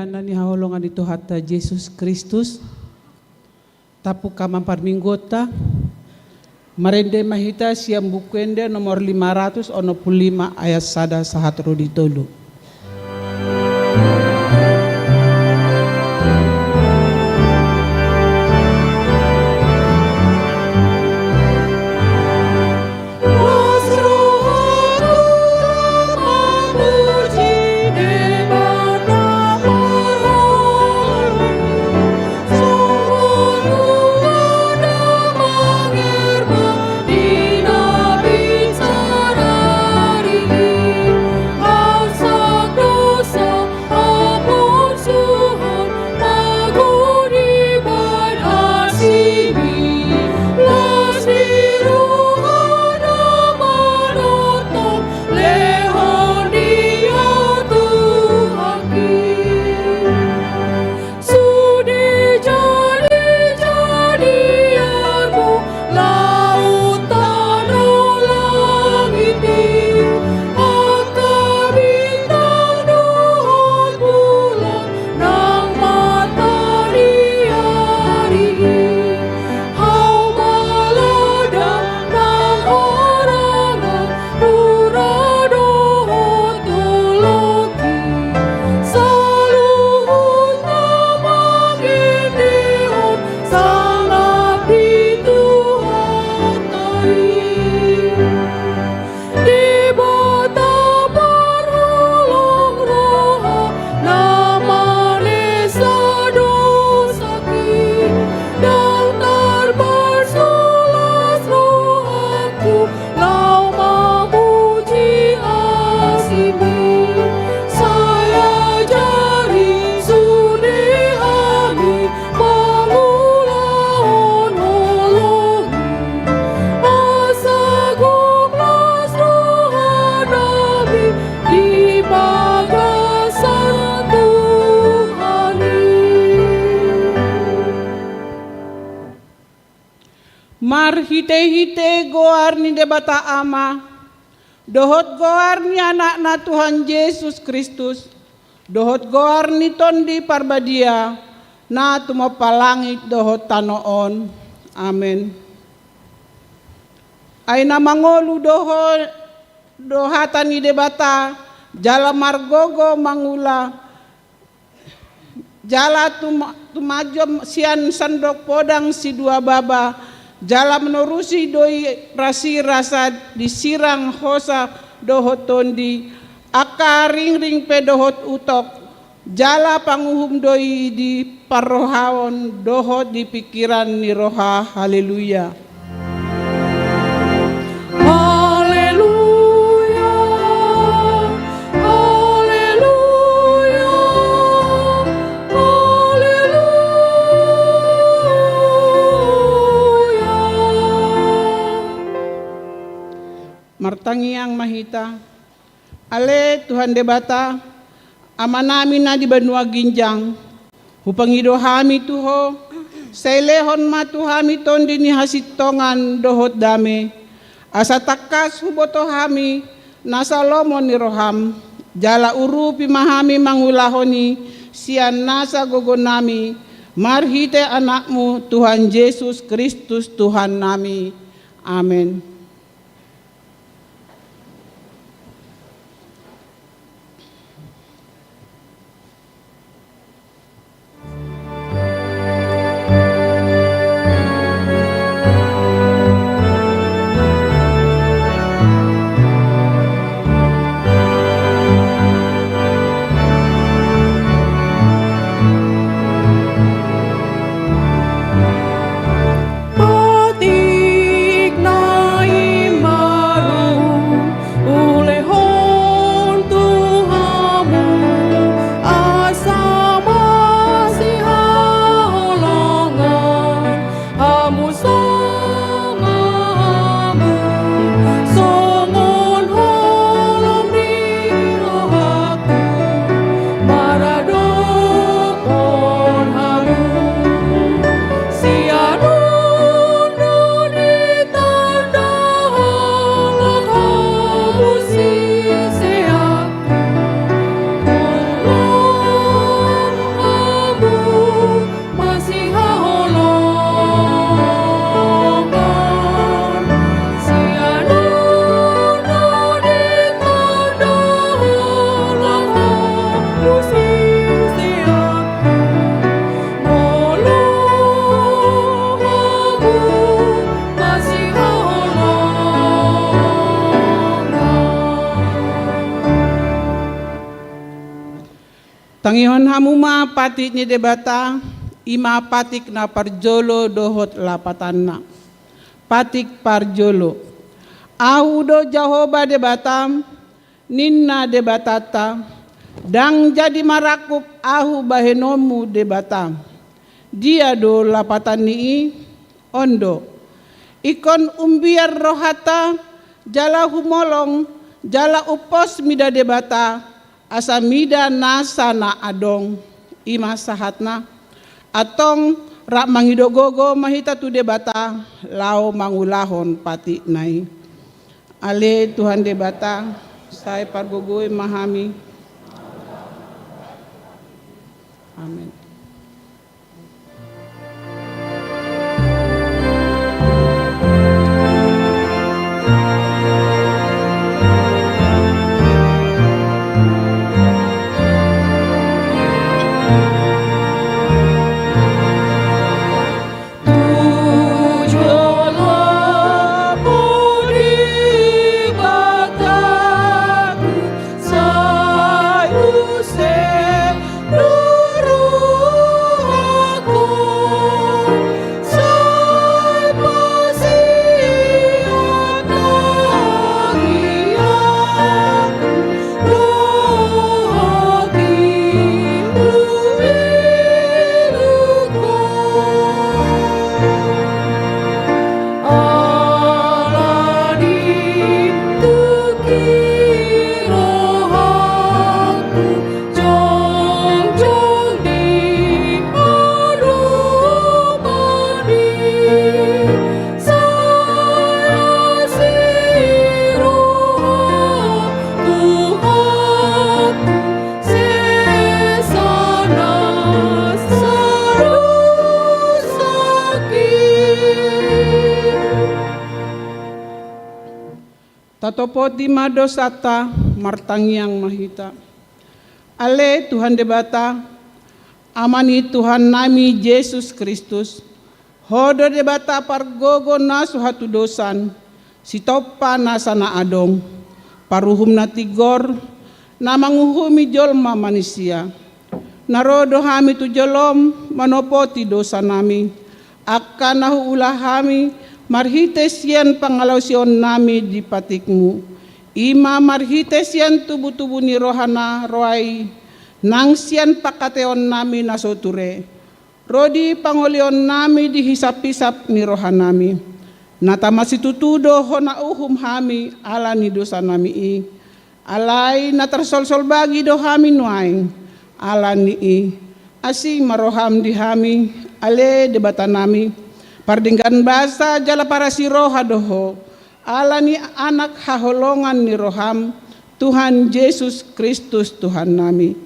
na ni haholongan dito hata Jesus Kristus. Tapu kamang parminggota. Marende mahita siang bukuende nomor 565 ayat 1 sahatro ditolu. Mar hite-hite goar ni debata ama, dohot goar ni anak na Tuhan Yesus Kristus, dohot goar ni tondi parbadia, na tumapalangit dohot tanoon. Amen. Ay na mangolu dohatan ni debata, jala margogo mangula, jala tumajom sian sandok podang si dua baba, jala menerusi doi rasi rasa disirang hosa dohot tondi, akaring ring pe dohot utok, jala panguhum doi di parohaon dohot di pikiran ni roha. Haleluya. Martangiang mahita, ale Tuhan debata, ama namin na di Banua Ginjang, hupangido hami tuho, sailehon matuhami tondi ni hasitongan dohot dame, asa takas huboto hami, nasa lomo ni roham, jala urupi mahami mangulahoni, sian nasa gogonami, marhite anakmu Tuhan Yesus Kristus Tuhan nami. Amin. Patik na Tangihon hamuma pati ni debata, ima patik na parjolo dohot lapatan na. Patik parjolo. Ahu do Jahoba debatam, ninna debatata, dang jadi marakup ahu bahenomu debatam. Dia do lapatan nii, ondo. Ikon umbiar rohata, jala humolong, jala upos mida debata, asa mida nasana adong, ima sahatna. Atong rak mangidogogo mahita tu debata, lao mangulahon pati nai. Ale Tuhan debata, saya pargogoy mahami. Amin. Tatopoti madosata martangiang mahita. Ale Tuhan debata, amani Tuhan nami Yesus Kristus, hodo debata pargogo na suhatu dosan, sitopa nasana adong, paruhum na tigor, na manguhumi jolma manusia. Narodo hami tu jolom, manopoti dosa nami, akan nahu ulah hami, marhites yan pangalausion nami di patikmu. Ima marhites yan tubuh-tubuh ni rohana roai, nang siyan pakateon nami nasoture. Rodi pangolion nami dihisap-hisap ni rohanami. Nata masitutudo hona uhum hami ala ni dosa nami i. Alay natersol-sol bagi do hami nuaing ala ni i. Asing maroham di hami ale debata nami. Pardinggan basa jala para si roha doho, ala ni anak haholongan ni roham, Tuhan Yesus Kristus Tuhan nami.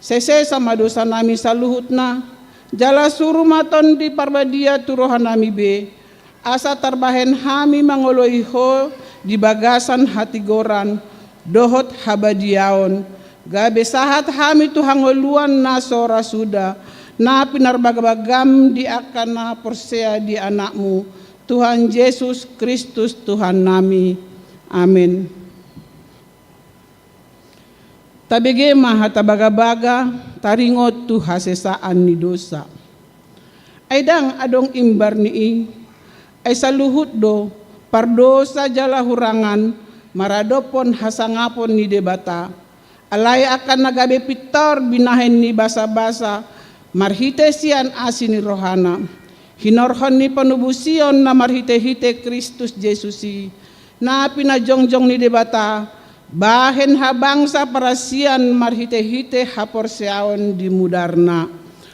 Sese sama dosa nami saluhut na, jala surumaton di parbadia tu roha nami be, asa tarbahen hami mangoloiho di bagasan hati goran, dohot habadiaon, gabe sahat hami tu hangoluan na sora suda, na pinarbagabagam di akan na persea di anakmu, Tuhan Yesus Kristus Tuhan nami. Amin. Tabige mahatabagabaga, taringot tu hasesaan ni dosa. Aidang adong imbar ni ay saluhut do, pardosa jala hurangan, maradopon hasangapon ni debata, alay akan nagabe pitor binahen ni basa-basa, marhitesian asin ni rohana, hinorhon ni panubusion na marhite-hite Kristus Jesusi, na pinajongjong ni debata, bahen habangsa parasian marhite-hite haporseaon di mudarna,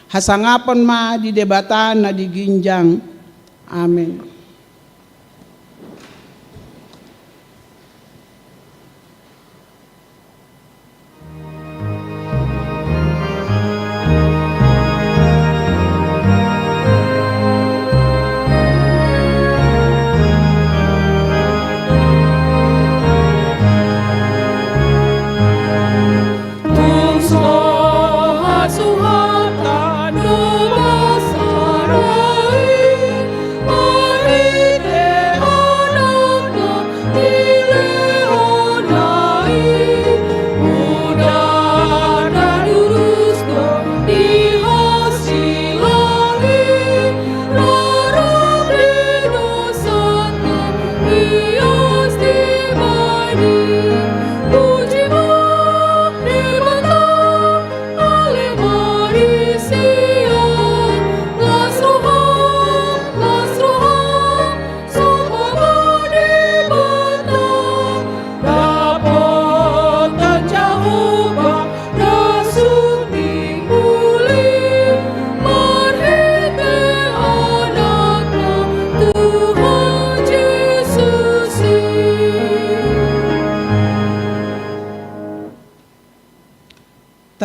hasangapon ma di debata na diginjang. Amin. Suhata, Numa Sarai,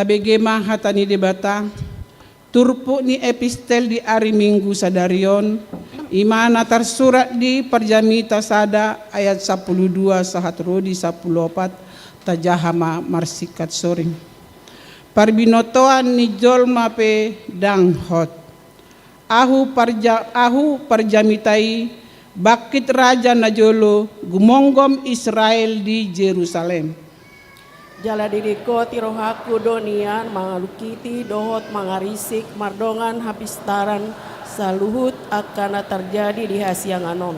tabegema hatani debata, turpu ni epistel di hari Minggu sadarion, imana tersurat di Perjamita Sada ayat 12 sahatrodi 14 tajahama marsikat soring. Parbinotoan ni jolma pe dang hot. Ahu perjamitai bakit raja najolo gumonggom Israel di Jerusalem. Jala didiko tirohaku donian mangalukiti dohot mangarisik mardongan hapistaran saluhut akan terjadi di hasianganon.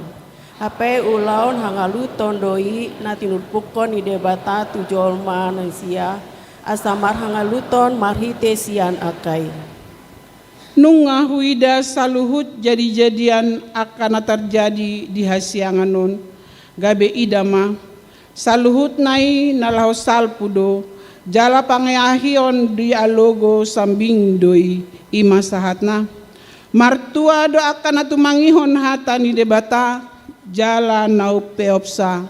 Hape ulaun hangalu tondoi natinurpukon idebata tujolma nansia asamar hangaluton marhite sian akai. Nunga huida saluhut jadi-jadian akan terjadi di hasianganon gabe idama saluhut nai nalahu salpudo jala pangayahion di alogo sambing doi ima sahatna martua do akan atu mangihon hatani debata jala nau peopsa.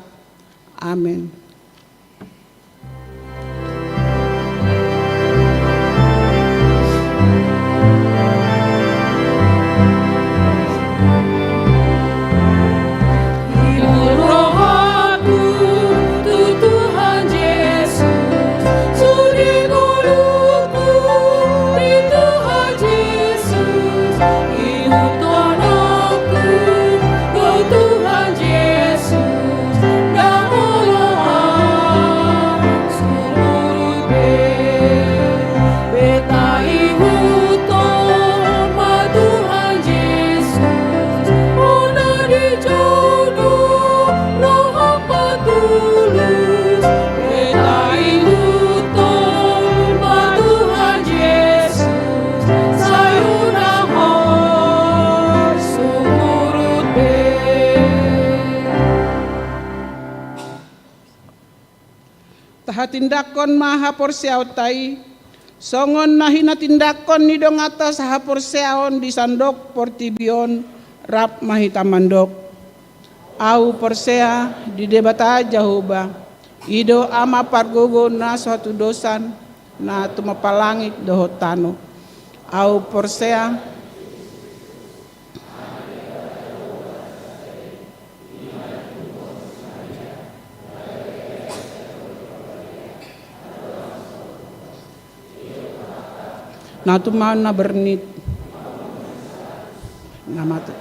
Amin. Tindakon maha porsiautai songon nahina tindakon ni dong atas ha porsiaon di sandok portibion rap mahita mandok au porsea di debata jahuba ido ama pargogo na suatu dosan na tumapalangit dohotano au porsea na tumaon na bernit na matut.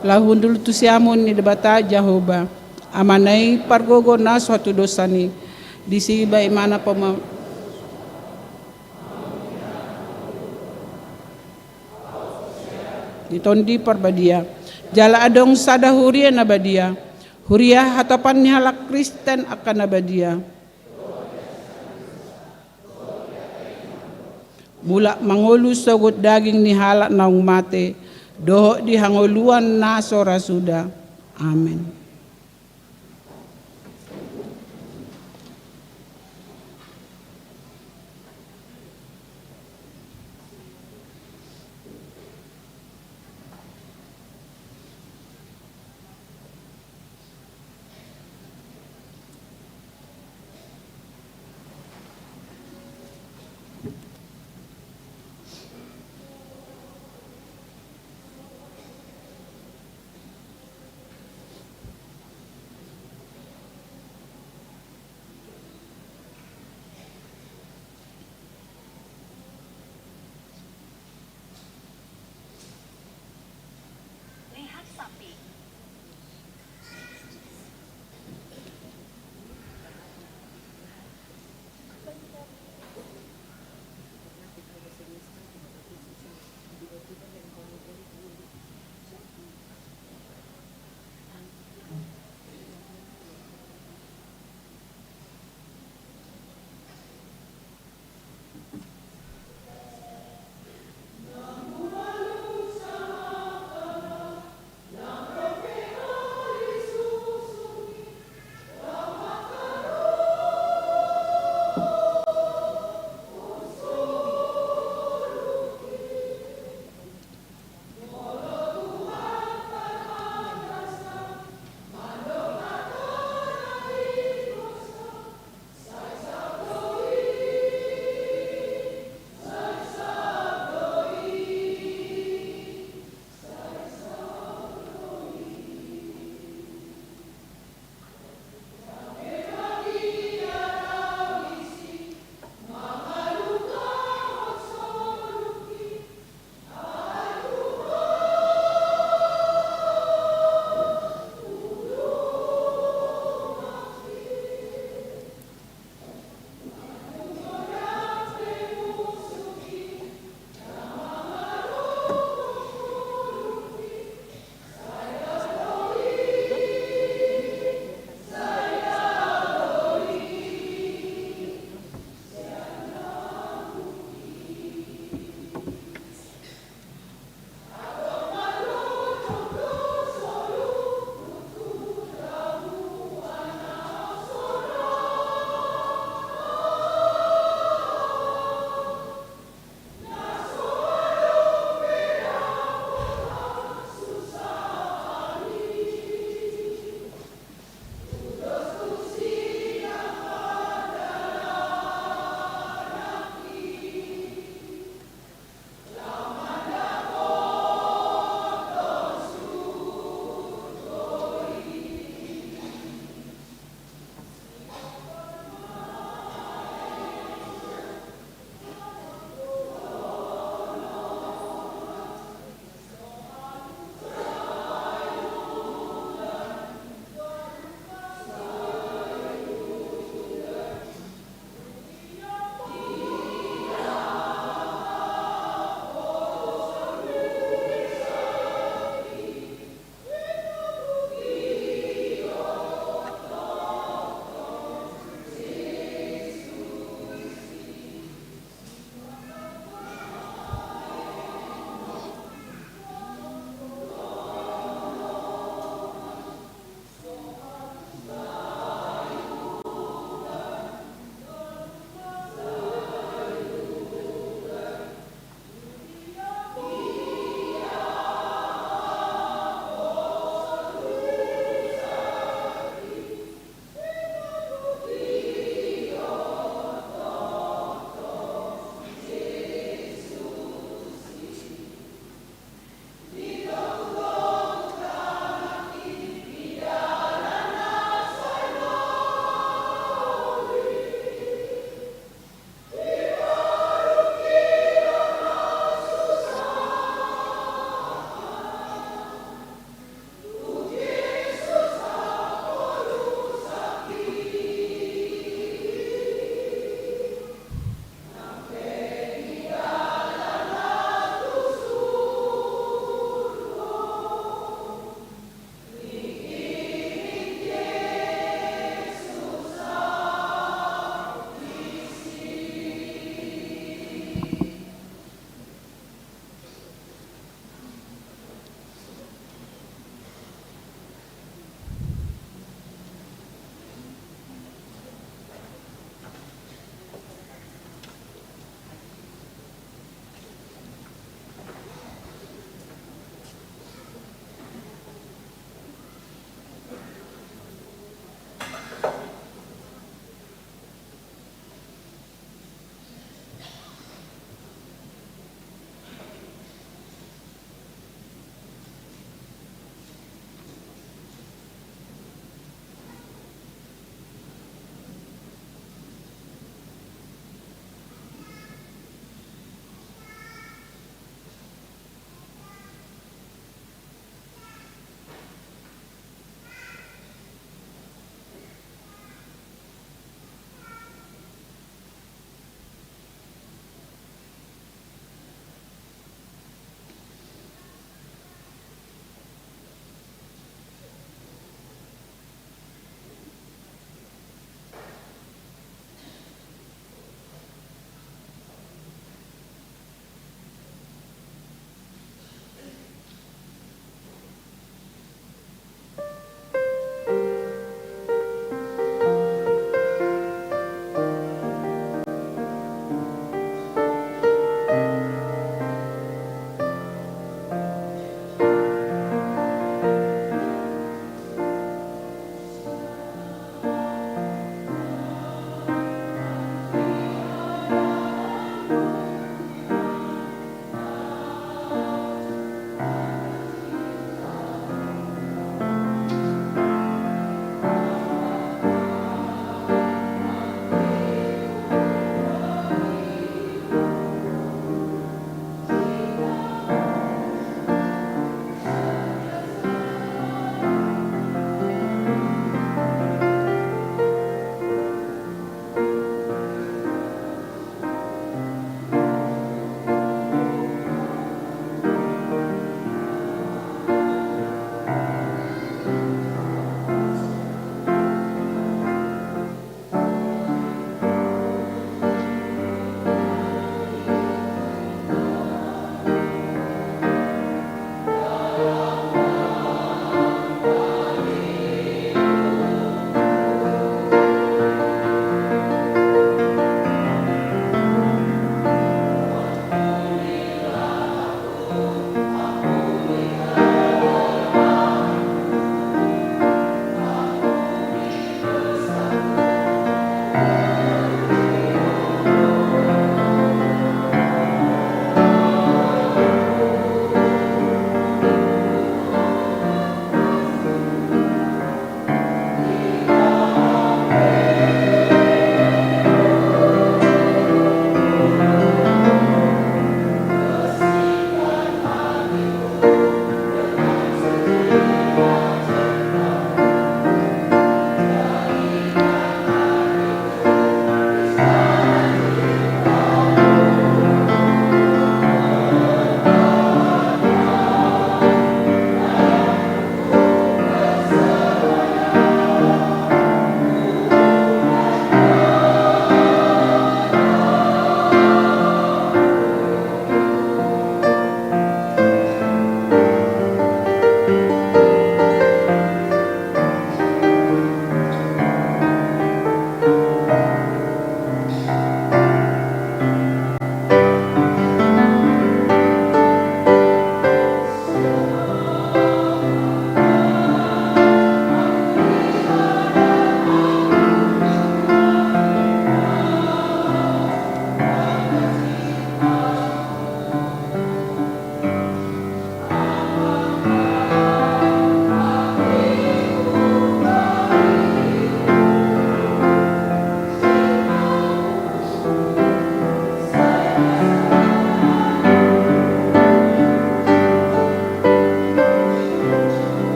Lahundul tu siamon ni debata Jahoba amanai pargogo na suatu dosani disiba imana pema ditondi parbadia jala adong sada huria nabadia huria hatapan ni halak Kristen akan nabadia bulak mangolu sogut daging ni halak naung mate doho di hangoluan na sora suda. Amin.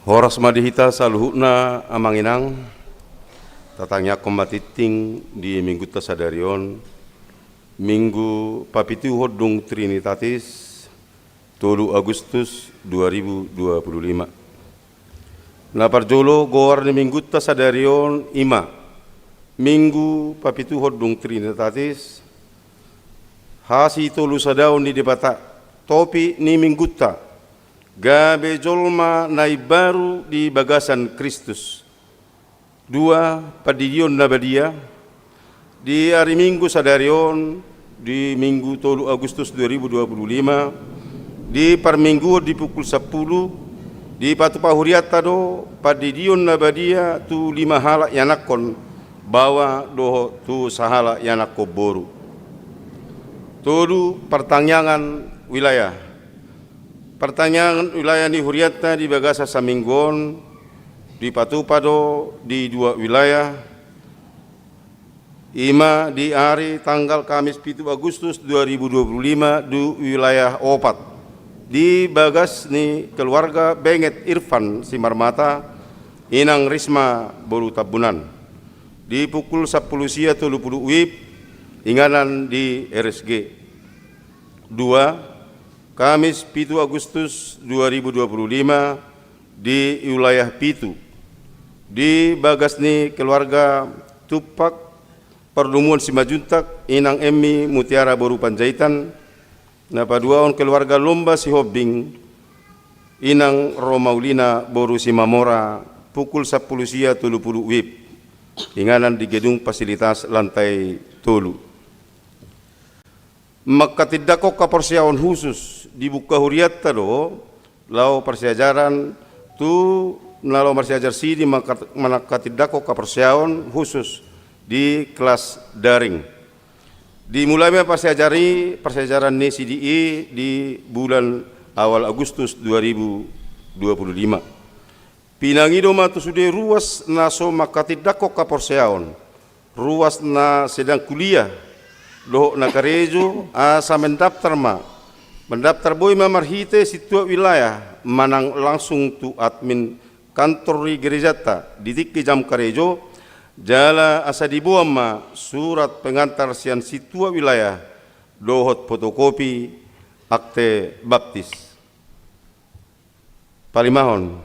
Horas madihita saluhutna amanginang tatangnya kompetiting di minggu tasadarion minggu papitu hodung Trinitatis 3 Agustus 2025. Naparjolo goar ni minggu tasadarion ima minggu papitu hodung Trinitatis hasi tolu sadaun di debata topi ni mingguta gabe jolma nai baru di bagasan Kristus. 2 padidion nabadia di hari Minggu sadarion di Minggu 3 Agustus 2025 di parminggu di pukul 10 di Patu Pahuriata do padidion nabadia tu 5 hala yanakon bawa do tu sahala yanako boru. Tolu pertanyaan wilayah. Pertanyaan wilayah di Huriata di Bagasa Saminggon, di Patupado di 2 wilayah, ima di hari tanggal Kamis 7 Agustus 2025 di wilayah Opat. Di Bagas ni keluarga Benget Irfan Simarmata, Inang Risma Boru Tabunan. Di pukul 10 sia 30 WIB, inganan di RSG. 2 Kamis 7 Agustus 2025 di wilayah Pitu. Di Bagasni keluarga Tupak Perdumuan Simajuntak Inang Emmi Mutiara Boru Panjaitan. Napaduaon keluarga Lomba Sihobing Inang Romaulina Boru Simamora pukul 10 sia 30 WIB. Inganan di gedung fasilitas lantai tolu. Makatidako kapersiawan khusus dibuka Huriata do lau persiajaran tu nalau persiajar sidi makatidako kapersiawan khusus di kelas daring. Dimulai persiajaran ni CDI di bulan awal Agustus 2025. Pinangido matu sude ruas naso makatidako kapersiawan ruas na sedang kuliah doh nakarejo asa mendaftar boy mamarhite situa wilayah manang langsung tu admin kantor gerejata didik ke jam karejo jala asa dibuam surat pengantar sian situa wilayah dohot fotokopi akte baptis. Palimahon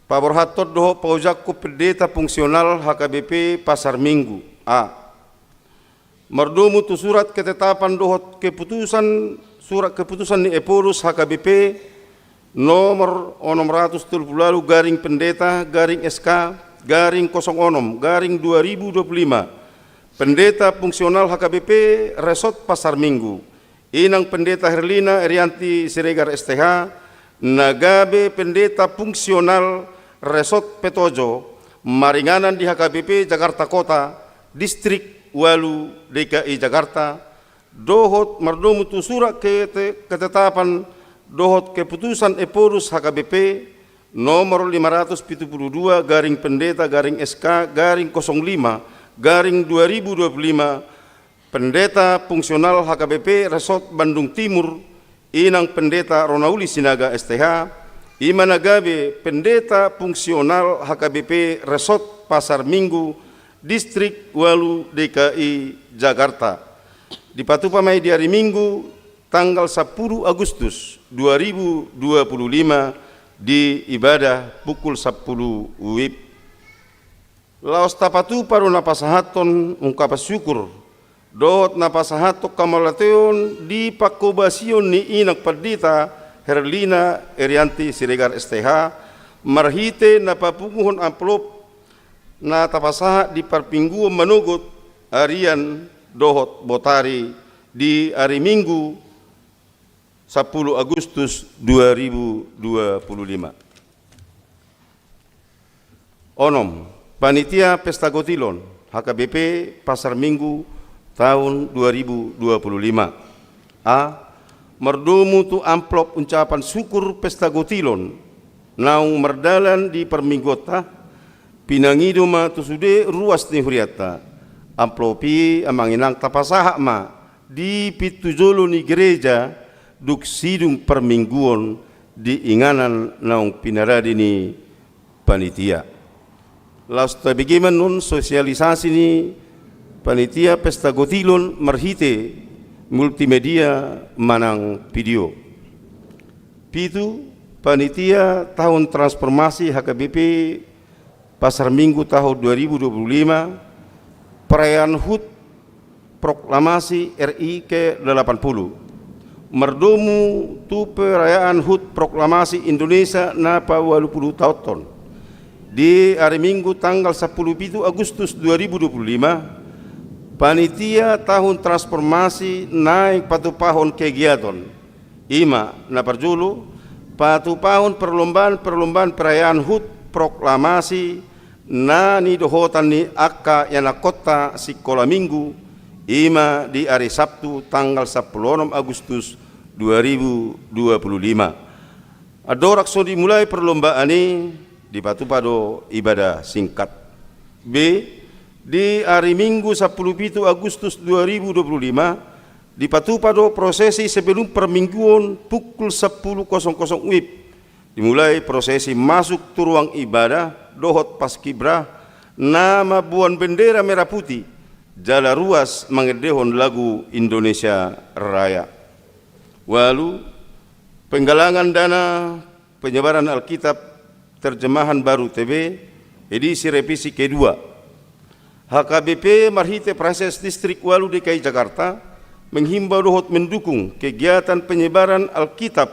Paborhatot doho paujakku pendeta fungsional HKBP Pasar Minggu A. Mardomu tu surat ketetapan dohot keputusan surat keputusan ni Epolus HKBP nomor 630 garing pendeta garing SK garing 06 garing 2025 pendeta fungsional HKBP Resort Pasar Minggu Inang pendeta Herlina Erianti Siregar STH nagabe pendeta fungsional Resort Petojo Maringanan di HKBP Jakarta Kota Distrik Walu DKI Jakarta dohot mardomu tu surat ketetapan dohot keputusan Epolus HKBP nomor 572 garing pendeta garing SK garing 05 garing 2025 pendeta fungsional HKBP Resort Bandung Timur Inang pendeta Ronauli Sinaga STH Imanagabe pendeta fungsional HKBP Resort Pasar Minggu Distrik Walu DKI Jakarta. Dipatupamai di hari Minggu tanggal 10 Agustus 2025 di ibadah pukul 10 WIB. Laos tapatu paru napasahaton ungkapan syukur dohot napasahatok kamalateon di pakobasion ni inak pendeta Herlina Erianti Siregar STH marhite napapunguhon amplop na tapasaha di parpinggu manugot harian dohot botari di hari Minggu 10 Agustus 2025. Onom, Panitia Pesta Gotilon HKBP Pasar Minggu tahun 2025. A. Merdomu tu amplop ucapan syukur Pesta Gotilon naung merdalan di perminggota pinangido ma tu sude ruas ni Huriata amplopi amanginang tapasaha ma di pitujolo ni gereja duk sidung permingguon di inganan naung pinaradi ni panitia. Laus tabigiman nun sosialisasi ni panitia pesta gotilon marhite multimedia manang video. Pitu panitia tahun transformasi HKBP Pasar Minggu tahun 2025 perayaan HUT proklamasi RI ke-80 merdomu tu perayaan HUT proklamasi Indonesia napa 80 tahun di hari Minggu tanggal 10 Agustus 2025 panitia tahun transformasi naik patu pahon kegiatan ima na perjulu patu pahon perlombaan perayaan HUT proklamasi nani dohotan ni akka yana kota Sikola Minggu ima di hari Sabtu tanggal 10 Agustus 2025. Adorak so dimulai perlombaan ini di Batu Pado ibadah singkat. B. Di hari Minggu 10 Agustus 2025 di Batu Pado prosesi sebelum permingguan pukul 10.00 WIB dimulai prosesi masuk tu ruang ibadah dohot paskibrah nama buan bendera merah putih jala ruas mengedehon lagu Indonesia Raya. Walu penggalangan dana penyebaran Alkitab terjemahan baru TB edisi revisi kedua. HKBP Marhite Prases Distrik Walu DKI Jakarta menghimbau dohot mendukung kegiatan penyebaran Alkitab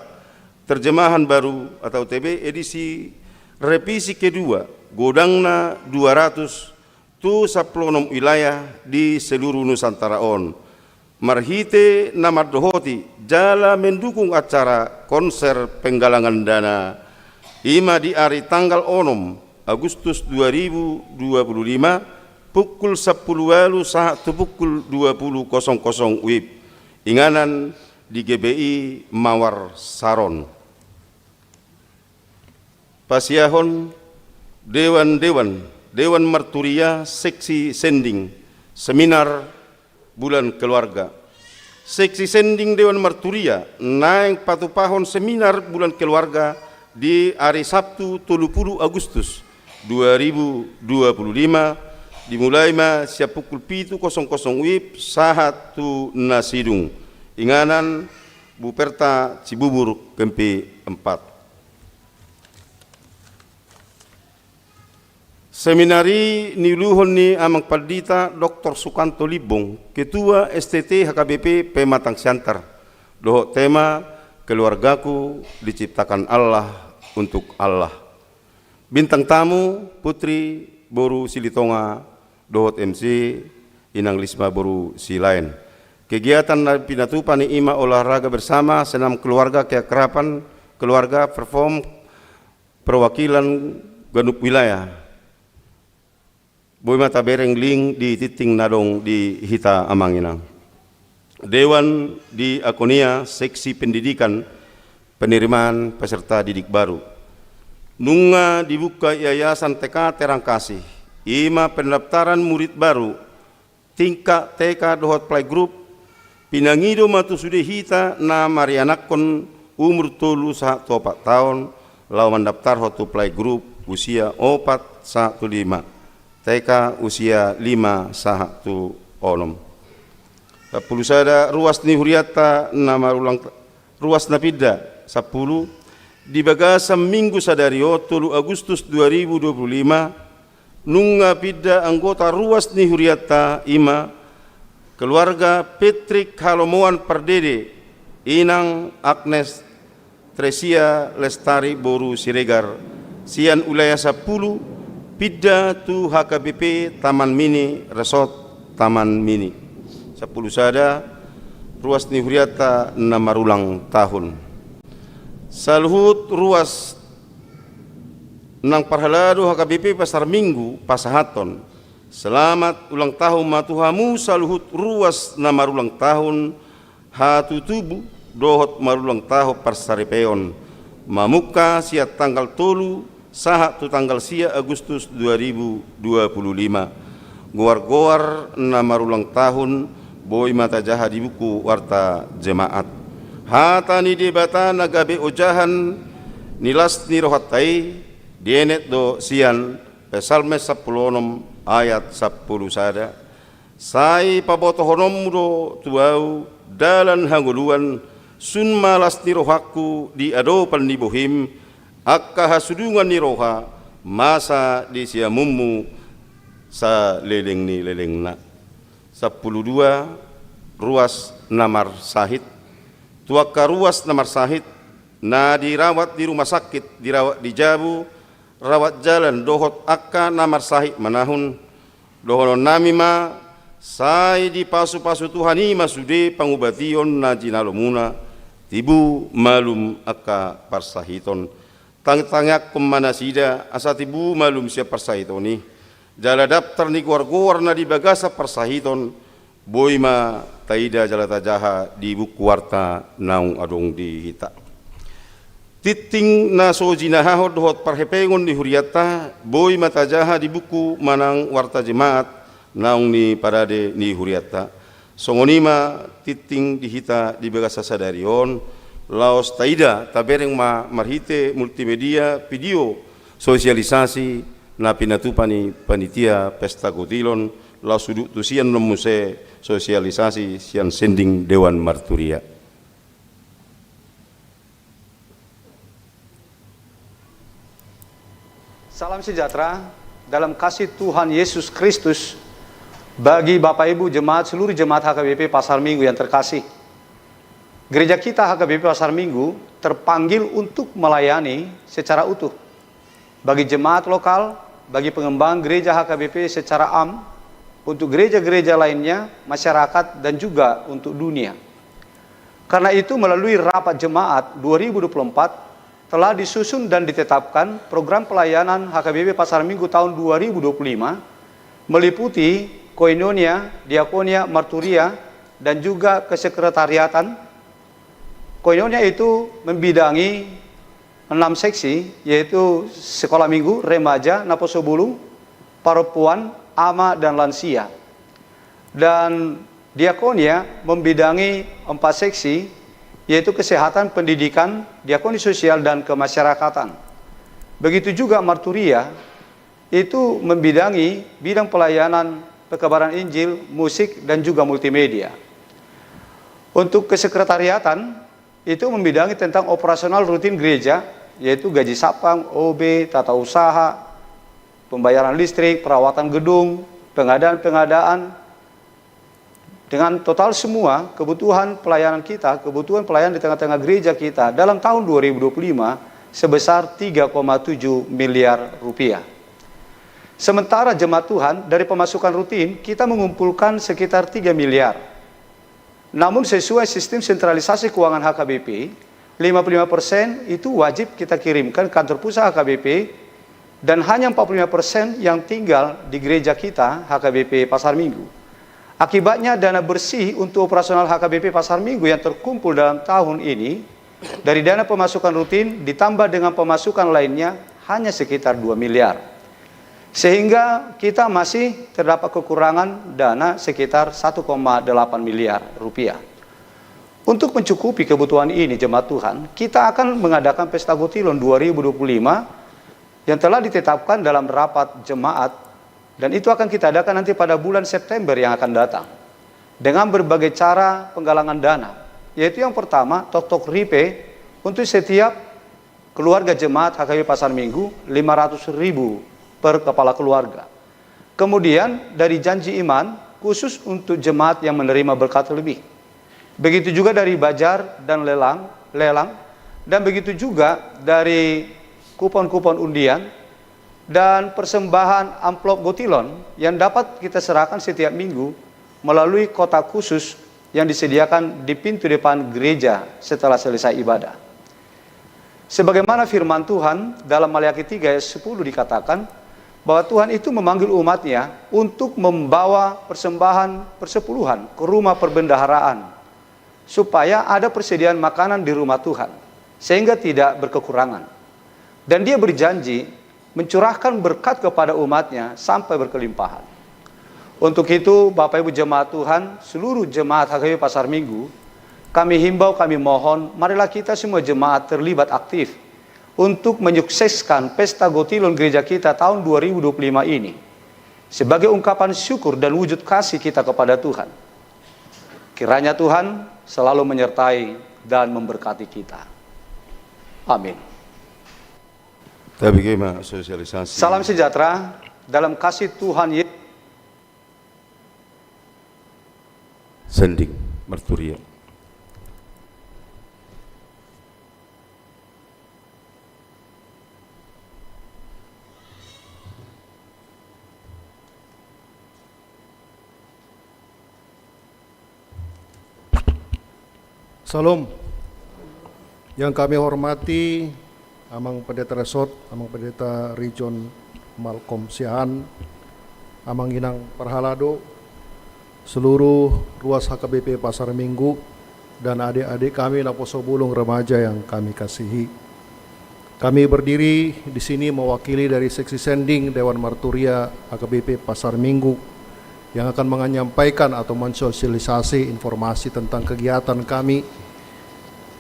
terjemahan baru atau TB edisi revisi kedua godangna 200 tu 16 wilayah di seluruh Nusantara on. Marhite namar dohoti jala mendukung acara konser penggalangan dana ima di hari tanggal 6 Agustus 2025 pukul 10 walu saat pukul 20.00 WIB inganan di GBI Mawar Saron. Pasiahon Dewan Marturia Seksi Sending Seminar Bulan Keluarga. Seksi Sending Dewan Marturia naik patu pahon seminar Bulan Keluarga di hari Sabtu 30 Agustus 2025 dimulai siap pukul 7.00 WIB sahat tu nasidung inganan Buperta Cibubur Kempi 4. Seminari niluhon ni Amang Paldita Dr. Sukanto Libong, Ketua STT HKBP Pematang Siantar. Dohot tema keluargaku diciptakan Allah untuk Allah. Bintang tamu Putri Boru Silitonga, Dohot MC Inang Lisma Boru Silain. Kegiatan pinatupan ni Ima olahraga bersama senam keluarga keakraban keluarga perform perwakilan genuk wilayah. Boy mata bereng ling di titing nadong di Hita Amanginang. Dewan di Akonia Seksi Pendidikan Penerimaan Peserta Didik Baru. Nunga dibuka Yayasan TK Terangkasih. Ima pendaftaran murid baru. Tingkat TK Dohot Playgroup. Pinangido matu sudah hita na marianakon umur tolu saat 4 tahun. Lau mendaftar hotu Playgroup usia 4-1-5. TK usia 5-1-6. Pulusada ruas ni huriata nama ulang ruas napida 10 di Bagasam Minggu Sadario 3 Agustus 2025 nunga pida anggota ruas ni huriata ima keluarga Patrick Halomoan Pardede Inang Agnes Tresia Lestari Boru Siregar Sian Ulaya 10 Pida tu HKBP Taman Mini Resort Taman Mini 10 sada ruas ni huriata namarulang tahun. Saluhut ruas nang parhalado HKBP Pasar Minggu Pasahaton. Selamat ulang tahun matuhamu saluhut ruas namarulang tahun hatu tubuh dohot marulang tahun Parsaripeon. Mamuka siat tanggal tolu sahat tu tanggal sia Agustus 2025. Goar-goar namarulang tahun boy mata jaha di buku warta jemaat. Hatani debata nagabe ojahan nilas ni rohatai dienet do sian Psalme 10 ayat 10 sada. Sai paboto honom do tuau dalan hanguluan sun malas ni rohaku di adopan ni bohim akka hasudungan ni roha masa di siamummu sa leleng ni leleng na. 12 ruas namar sahid tuaka ruas namar sahid na dirawat di rumah sakit, dirawat di Jabu, rawat jalan dohot akka namar sahid manahun dohonon namima sai di pasu-pasu Tuhani masude pangubation na jinalomuna tibu malum akka parsahiton tang-tangak pemanasida asa tibu malum siap parsahitoni jala daftar ni guar-guar na di bagasa parsahiton boima taida jala tajaha di buku warta naung adong di hita titing na sojinahahod dohot parhepengon di huriata boima tajaha di buku manang warta jemaat naung ni parade ni huriata songonima titing di hita di bagasa sadarion laos taida tabereng ma marhite multimedia video sosialisasi na pinatupani panitia pesta gotilon la sudut tu sian nomuse sosialisasi sian sending Dewan Marturia. Salam sejahtera dalam kasih Tuhan Yesus Kristus bagi Bapak Ibu jemaat seluruh jemaat HKBP Pasar Minggu yang terkasih. Gereja kita HKBP Pasar Minggu terpanggil untuk melayani secara utuh bagi jemaat lokal, bagi pengembang gereja HKBP secara am, untuk gereja-gereja lainnya, masyarakat, dan juga untuk dunia. Karena itu melalui rapat jemaat 2024 telah disusun dan ditetapkan program pelayanan HKBP Pasar Minggu tahun 2025 meliputi koinonia, diakonia, marturia, dan juga kesekretariatan. Koinonia itu membidangi 6 seksi, yaitu sekolah minggu, remaja, naposobulu, perempuan, ama, dan lansia. Dan diakonia membidangi 4 seksi, yaitu kesehatan, pendidikan, diakoni sosial, dan kemasyarakatan. Begitu juga marturia, itu membidangi bidang pelayanan pekabaran Injil, musik, dan juga multimedia. Untuk kesekretariatan, itu membidangi tentang operasional rutin gereja, yaitu gaji sapam, OB, tata usaha, pembayaran listrik, perawatan gedung, pengadaan-pengadaan, dengan total semua kebutuhan pelayanan kita, kebutuhan pelayanan di tengah-tengah gereja kita dalam tahun 2025 sebesar 3,7 miliar rupiah. Sementara jemaat Tuhan dari pemasukan rutin kita mengumpulkan sekitar 3 miliar. Namun sesuai sistem sentralisasi keuangan HKBP, 55% itu wajib kita kirimkan kantor pusat HKBP dan hanya 45% yang tinggal di gereja kita HKBP Pasar Minggu. Akibatnya dana bersih untuk operasional HKBP Pasar Minggu yang terkumpul dalam tahun ini dari dana pemasukan rutin ditambah dengan pemasukan lainnya hanya sekitar 2 miliar. Sehingga kita masih terdapat kekurangan dana sekitar 1,8 miliar rupiah. Untuk mencukupi kebutuhan ini jemaat Tuhan, kita akan mengadakan Pesta Gotilon 2025 yang telah ditetapkan dalam rapat jemaat dan itu akan kita adakan nanti pada bulan September yang akan datang. Dengan berbagai cara penggalangan dana, yaitu yang pertama, tok-tok ripe untuk setiap keluarga jemaat HKBP Pasar Minggu 500.000 per kepala keluarga. Kemudian dari janji iman khusus untuk jemaat yang menerima berkat lebih. Begitu juga dari bajar dan lelang, dan begitu juga dari kupon-kupon undian dan persembahan amplop gotilon yang dapat kita serahkan setiap minggu melalui kotak khusus yang disediakan di pintu depan gereja setelah selesai ibadah. Sebagaimana firman Tuhan dalam Maliaki 3 ayat 10 dikatakan bahwa Tuhan itu memanggil umatnya untuk membawa persembahan persepuluhan ke rumah perbendaharaan supaya ada persediaan makanan di rumah Tuhan sehingga tidak berkekurangan. Dan dia berjanji mencurahkan berkat kepada umatnya sampai berkelimpahan. Untuk itu Bapak Ibu jemaat Tuhan, seluruh jemaat HKBP Pasar Minggu, kami himbau, kami mohon, marilah kita semua jemaat terlibat aktif untuk menyukseskan pesta Gotilon gereja kita tahun 2025 ini sebagai ungkapan syukur dan wujud kasih kita kepada Tuhan. Kiranya Tuhan selalu menyertai dan memberkati kita. Amin. Tapi bagaimana sosialisasi? Salam sejahtera dalam kasih Tuhan Yesus. Sending Marturia. Salam. Yang kami hormati Amang Pendeta Resort, Amang Pendeta Region Malcolm Sian, Amang Inang Parhalado, seluruh ruas HKBP Pasar Minggu, dan adik-adik kami Laposo Bulung remaja yang kami kasihi. Kami berdiri di sini mewakili dari seksi sending Dewan Marturia HKBP Pasar Minggu yang akan menyampaikan atau mensosialisasi informasi tentang kegiatan kami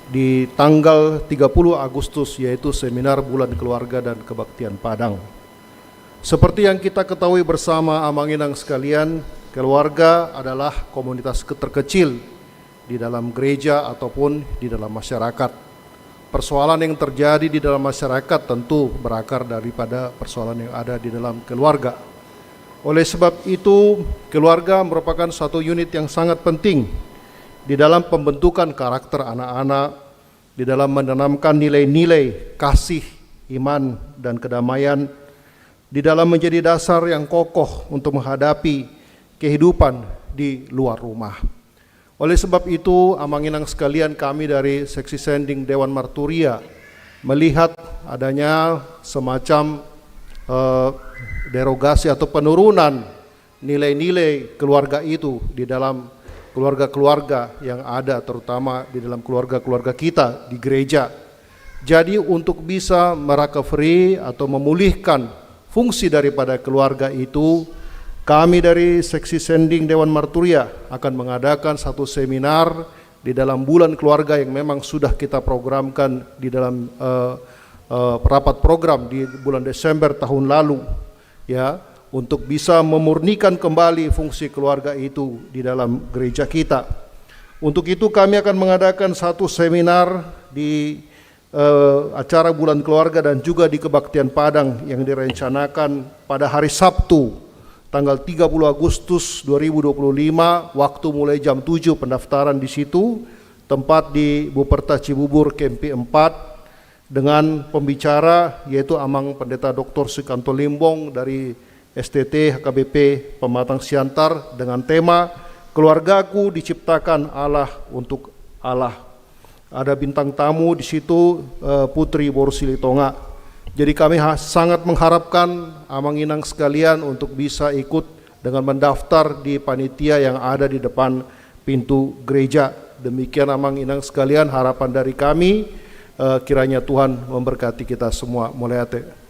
di tanggal 30 Agustus, yaitu Seminar Bulan Keluarga dan Kebaktian Padang. Seperti yang kita ketahui bersama Amanginang sekalian, keluarga adalah komunitas terkecil di dalam gereja ataupun di dalam masyarakat. Persoalan yang terjadi di dalam masyarakat tentu berakar daripada persoalan yang ada di dalam keluarga. Oleh sebab itu, keluarga merupakan suatu unit yang sangat penting di dalam pembentukan karakter anak-anak, di dalam menanamkan nilai-nilai kasih, iman, dan kedamaian, di dalam menjadi dasar yang kokoh untuk menghadapi kehidupan di luar rumah. Oleh sebab itu, Amanginang sekalian, kami dari seksi sending Dewan Marturia melihat adanya semacam derogasi atau penurunan nilai-nilai keluarga itu di dalam keluarga-keluarga yang ada, terutama di dalam keluarga-keluarga kita di gereja. Jadi untuk bisa merecovery atau memulihkan fungsi daripada keluarga itu, kami dari seksi sending Dewan Marturia akan mengadakan satu seminar di dalam bulan keluarga yang memang sudah kita programkan di dalam rapat program di bulan Desember tahun lalu, ya, untuk bisa memurnikan kembali fungsi keluarga itu di dalam gereja kita. Untuk itu kami akan mengadakan satu seminar di acara bulan keluarga dan juga di Kebaktian Padang yang direncanakan pada hari Sabtu tanggal 30 Agustus 2025, waktu mulai jam 7 pendaftaran di situ, tempat di Buperta Cibubur Kempi 4, dengan pembicara yaitu Amang Pendeta Dr. Sukanto Limbong dari STT HKBP Pematang Siantar dengan tema Keluargaku Diciptakan Allah untuk Allah. Ada bintang tamu di situ, Putri Borsili Tonga. Jadi kami sangat mengharapkan Amanginang sekalian untuk bisa ikut dengan mendaftar di panitia yang ada di depan pintu gereja. Demikian Amanginang sekalian harapan dari kami. Kiranya Tuhan memberkati kita semua. Mulyate.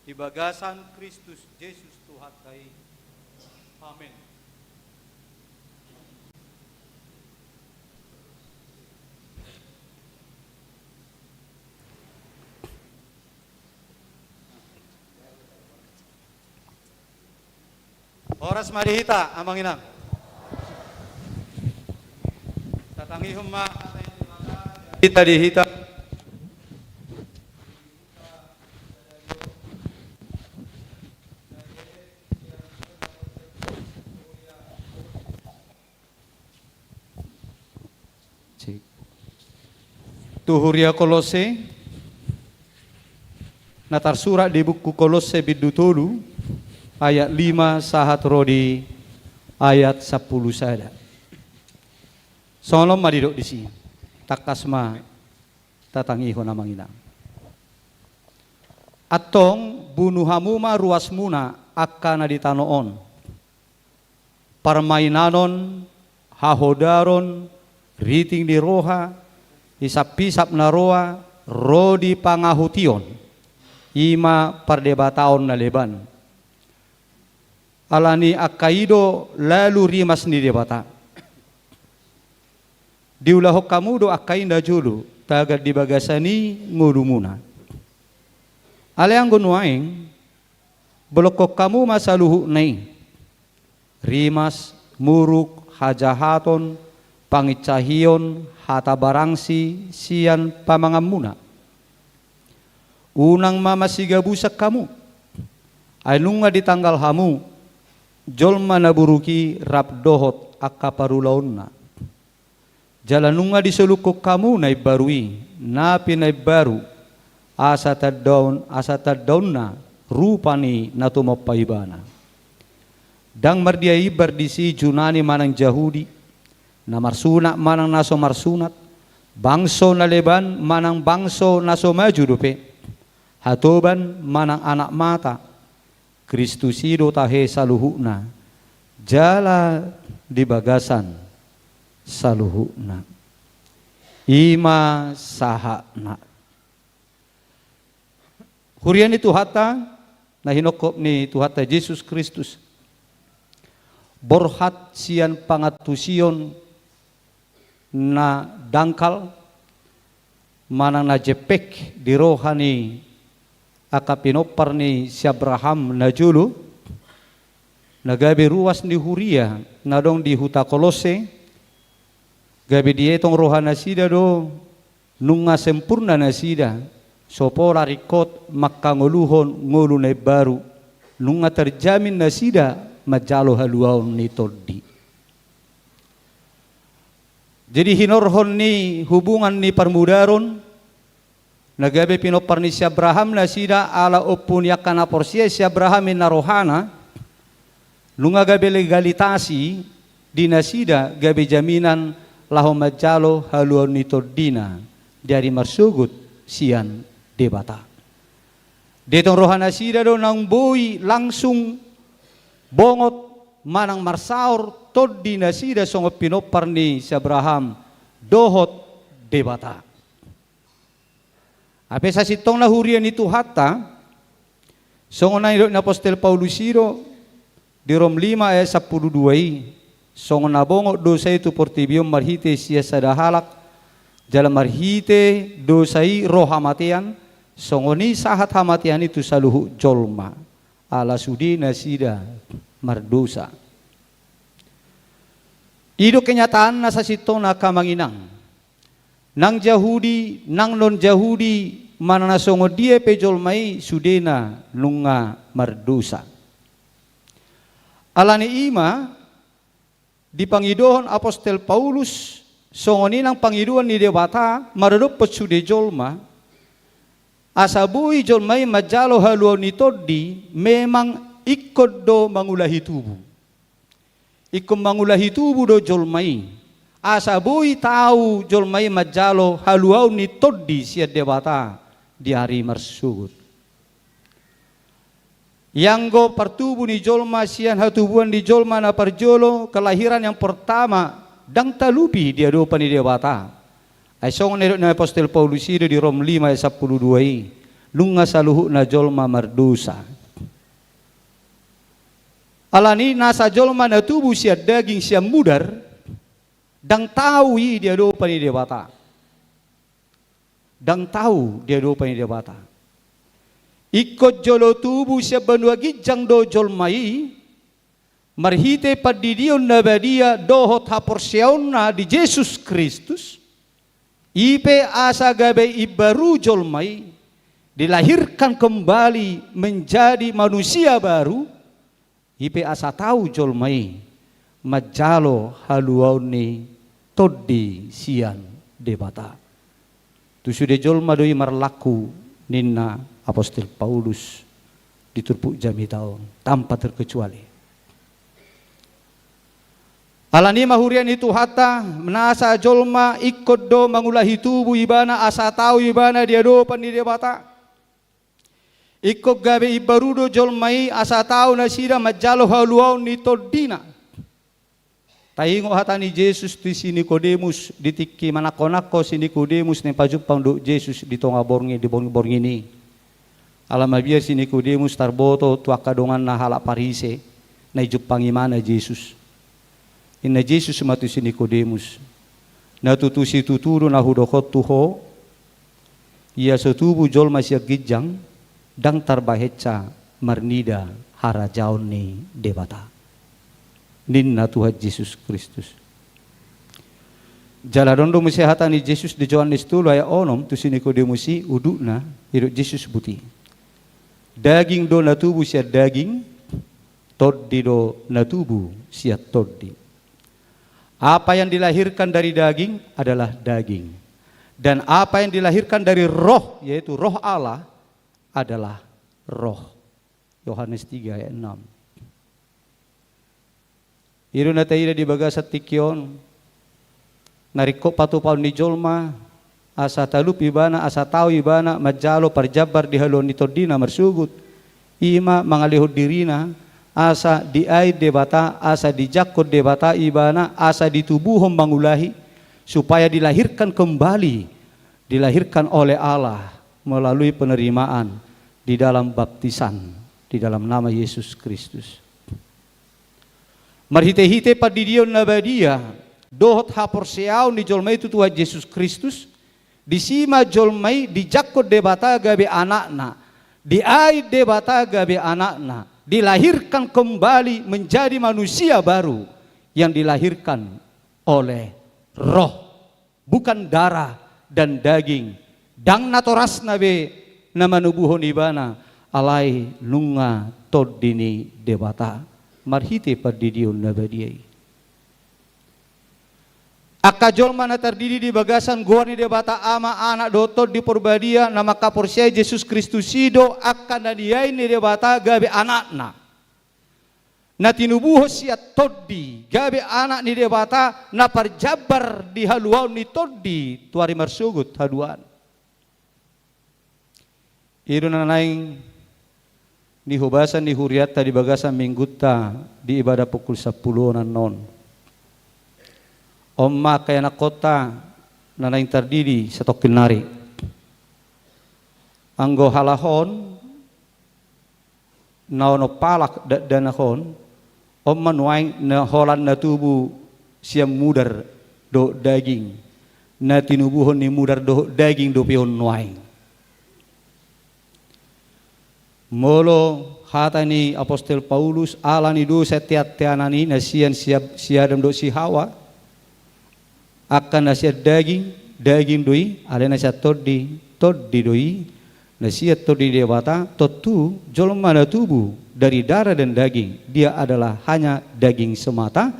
ibagasan Kristus Yesus Tuhan kai. Amin. Oras marihita amang inang. Tatangi humma kita dihita. Tuhuria Kolose natar surat di buku Kolose bidutolu ayat 5 sahat rodi ayat 10 sada. Solom madidok di sini. Takasma tatangiho namang inang. Atong bunuh hamuma ruas muna akana ditanoon. Permainanon hahodaron riting di roha isap-isap na roa, rodi pangahution, ima pardebataon na leban. Alani akaido lalu rimas ni debata. Diulahok kamudo akainda julu, tagad dibagasani ngudumuna. Alayang gunuaing, belokok kamu masaluhu nai. Rimas, muruk, hajahaton, pangicahion, hata barangsi sian pamangamuna. Unang mamasiga busak kamu. Ainunga di tanggal hamu. Jolma naburuki rap dohot akaparulaonna. Jalanunga di selukuk kamu naib barui. Napi naib baru. Asatadauna rupani natumapaibana. Dang mardiai berdisi junani manang Jahudi. Na marsunak manang naso marsunat, bangso na leban manang bangso naso maju dupe, hatoban manang anak mata, Kristusido tahe saluhukna, jala di bagasan saluhukna, ima sahakna. Hurian itu hata, na hinokop ni Tuhata Yesus Kristus, borhat sian pangatusion, na dangkal manang na jepek di rohani akapinopar ni si Abraham na julu nagabi ruas ni Huria na dong di huta Kolose gabi dietong rohana sida do nunga sempurna na sida sopora rikot makanguluhon ngulu na baru nunga terjamin na sida majalo haluaon ni todi. Jadi hinorhon ni hubungan ni permudaron nagabe pinopar ni si Abraham na sida ala opun yakana porsia si Abraham na rohana lunga gabe legalitasi di nasida gabe jaminan laho majalo haluan ni tordina dari marsugut sian debata. Detong rohana sida do nang boy langsung bongot manang marsaur tod di nasida songo pinopar ni si Abraham dohot debata. Ape sa sitong nahurian itu hata songo na Apostel Paulusiro di Rom 5 ayat 12 songo nabongo dosa itu portibium marhite sia sadahalak jalan marhite dosai roh hamatian songo ni sahat hamatian itu saluhu jolma ala sudi nasida mardosa. Ido kenyataan nasa sito na kamanginang. Nang Jahudi, nang non Jahudi, mana nasongo dia pejol mai sudena nunga mardosa. Alani ima, di pangidohon Apostel Paulus, songo ni nang pangiduan ni dewata, maradupot sude jolma, asabui jolmai majalo haluan ni todi, memang ikut do mangulahi tubuh. Ikum mangulahi tubuh do jolmai. Asabui tahu jolmai majalo haluau ni todi sia dewata di hari marsugut. Yang go pertubuh ni jolma sian hatubuan di jolma na parjolo kelahiran yang pertama dang talupi dia dopa ni dewata. Aisong ni Apostel Paulus di Rom 5 ayat 12. lunga saluhu na jolma mardosa. Alani nasa jolma na tubuh sia daging sia mudar, dang tahu dia do pani dewata. Dang tahu dia do pani dewata. Ikut jolo tubuh sia benua gijang do jolmai, marhite padidion na badia dohot haporseona di Yesus Kristus. Ipe asa gabe ibaru jolmai, dilahirkan kembali menjadi manusia baru. Ipe asa tahu jolmai, majalo haluauni toddi sian debata. Tu sude jolma doi marlaku ninna Apostol Paulus diturpuk jami tahun tanpa terkecuali. Alani mahurian itu hata menasa jolma ikut do mangulahi tubuh ibana asa tahu ibana dia do pani debata. Ikut gabe ibarudo jolmai asa tahu nasira majalo haluau ni todina. Taingo hatani Yesus di sini Nikodemus ditiki manako-nako si Nikodemus ne pajupang do Yesus di tonga borngi di borngi ini. Alamabia si Nikodemus tarboto tuaka dongan na halak parise na ijupang imana Yesus. Inna Yesus matu si Nikodemus. Na tutusi tuturo na hudokot tuho. Ia setubu jolma siya gijang dang tarbaheca marnida harajaon ni debata. Ninna Tuhan Yesus Kristus. Jaladondo musihatan ni Yesus di Johannes tulo aya onom tu si Nikodemusi udukna hidup Yesus buti. Daging do na tubuh sia daging, toddi do na tubuh sia toddi. Apa yang dilahirkan dari daging adalah daging. Dan apa yang dilahirkan dari roh, yaitu roh Allah, adalah roh. Yohanes 3 ayat 6. Iru na tayo di bagasa tikyon, nariko patupaw ni jolma, asa talup ibana, asa tao ibana, majalo parjabar di halon ni tordina marsugut, ima mangalihod dirina, asa diay debata, asa dijakod debata ibana, asa ditubuhom mangulahi, supaya dilahirkan kembali, dilahirkan oleh Allah melalui penerimaan di dalam baptisan, di dalam nama Yesus Kristus. Marhite-hite padidion nabadia, dohot haporseau ni jolmai itu Tuhan Yesus Kristus, disima jolmai dijakod debata gabe anakna, diai debata gabe anakna, dilahirkan kembali menjadi manusia baru yang dilahirkan oleh roh, bukan darah dan daging. Dang natoras nabe nama nubuhon ibana alai lunga toddini debata marhite padidion nabadiai. Akajol mana terdiri di bagasan goa ni debata ama anak doto di porbadia nama kaporsiai Yesus Kristus sido akan nadiai ni debata gabe anakna. Na tinubuho siya toddi gabe anak ni debata na parjabar di haluaw ni toddi tuari marsugut haduan. Iro na naing ni hubasan ni huriat tadi bagasan mingguta di ibadah pukul 10 non. Omma kaya na kota na naing terdiri sa tokinari. Anggo halahon na ono palak danahon omma nuaing na holan na tubu siya mudar do daging na tinubuhon ni mudar do daging do pion nuaing. Molo hata ni Apostol Paulus ala ni do setiap tianani na siyan siadam do si Hawa akan nasihat daging doi ada nasihat toddi doi nasihat toddi dewata totu jolma na tubuh dari darah dan daging dia adalah hanya daging semata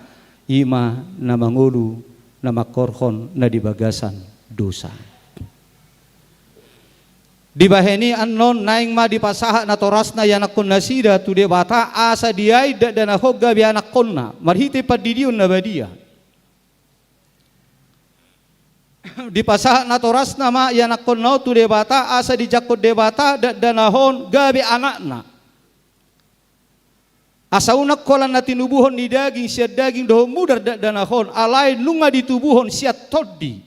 ima nama ngulu nama korhon na di bagasan dosa. Dibaheni anon naing ma di pasaha na torasna yana kun nasida tu debata asa diai dana hogga bi anak konna marhite padidion na badia. Di pasaha na torasna ma yana kunno tu debata asa dijakod debata dana hon gabi anakna. Asa unak kolan na tinubuhon ni daging siya daging doh mudar dana hon alai lunga ditubuhon siya toddi.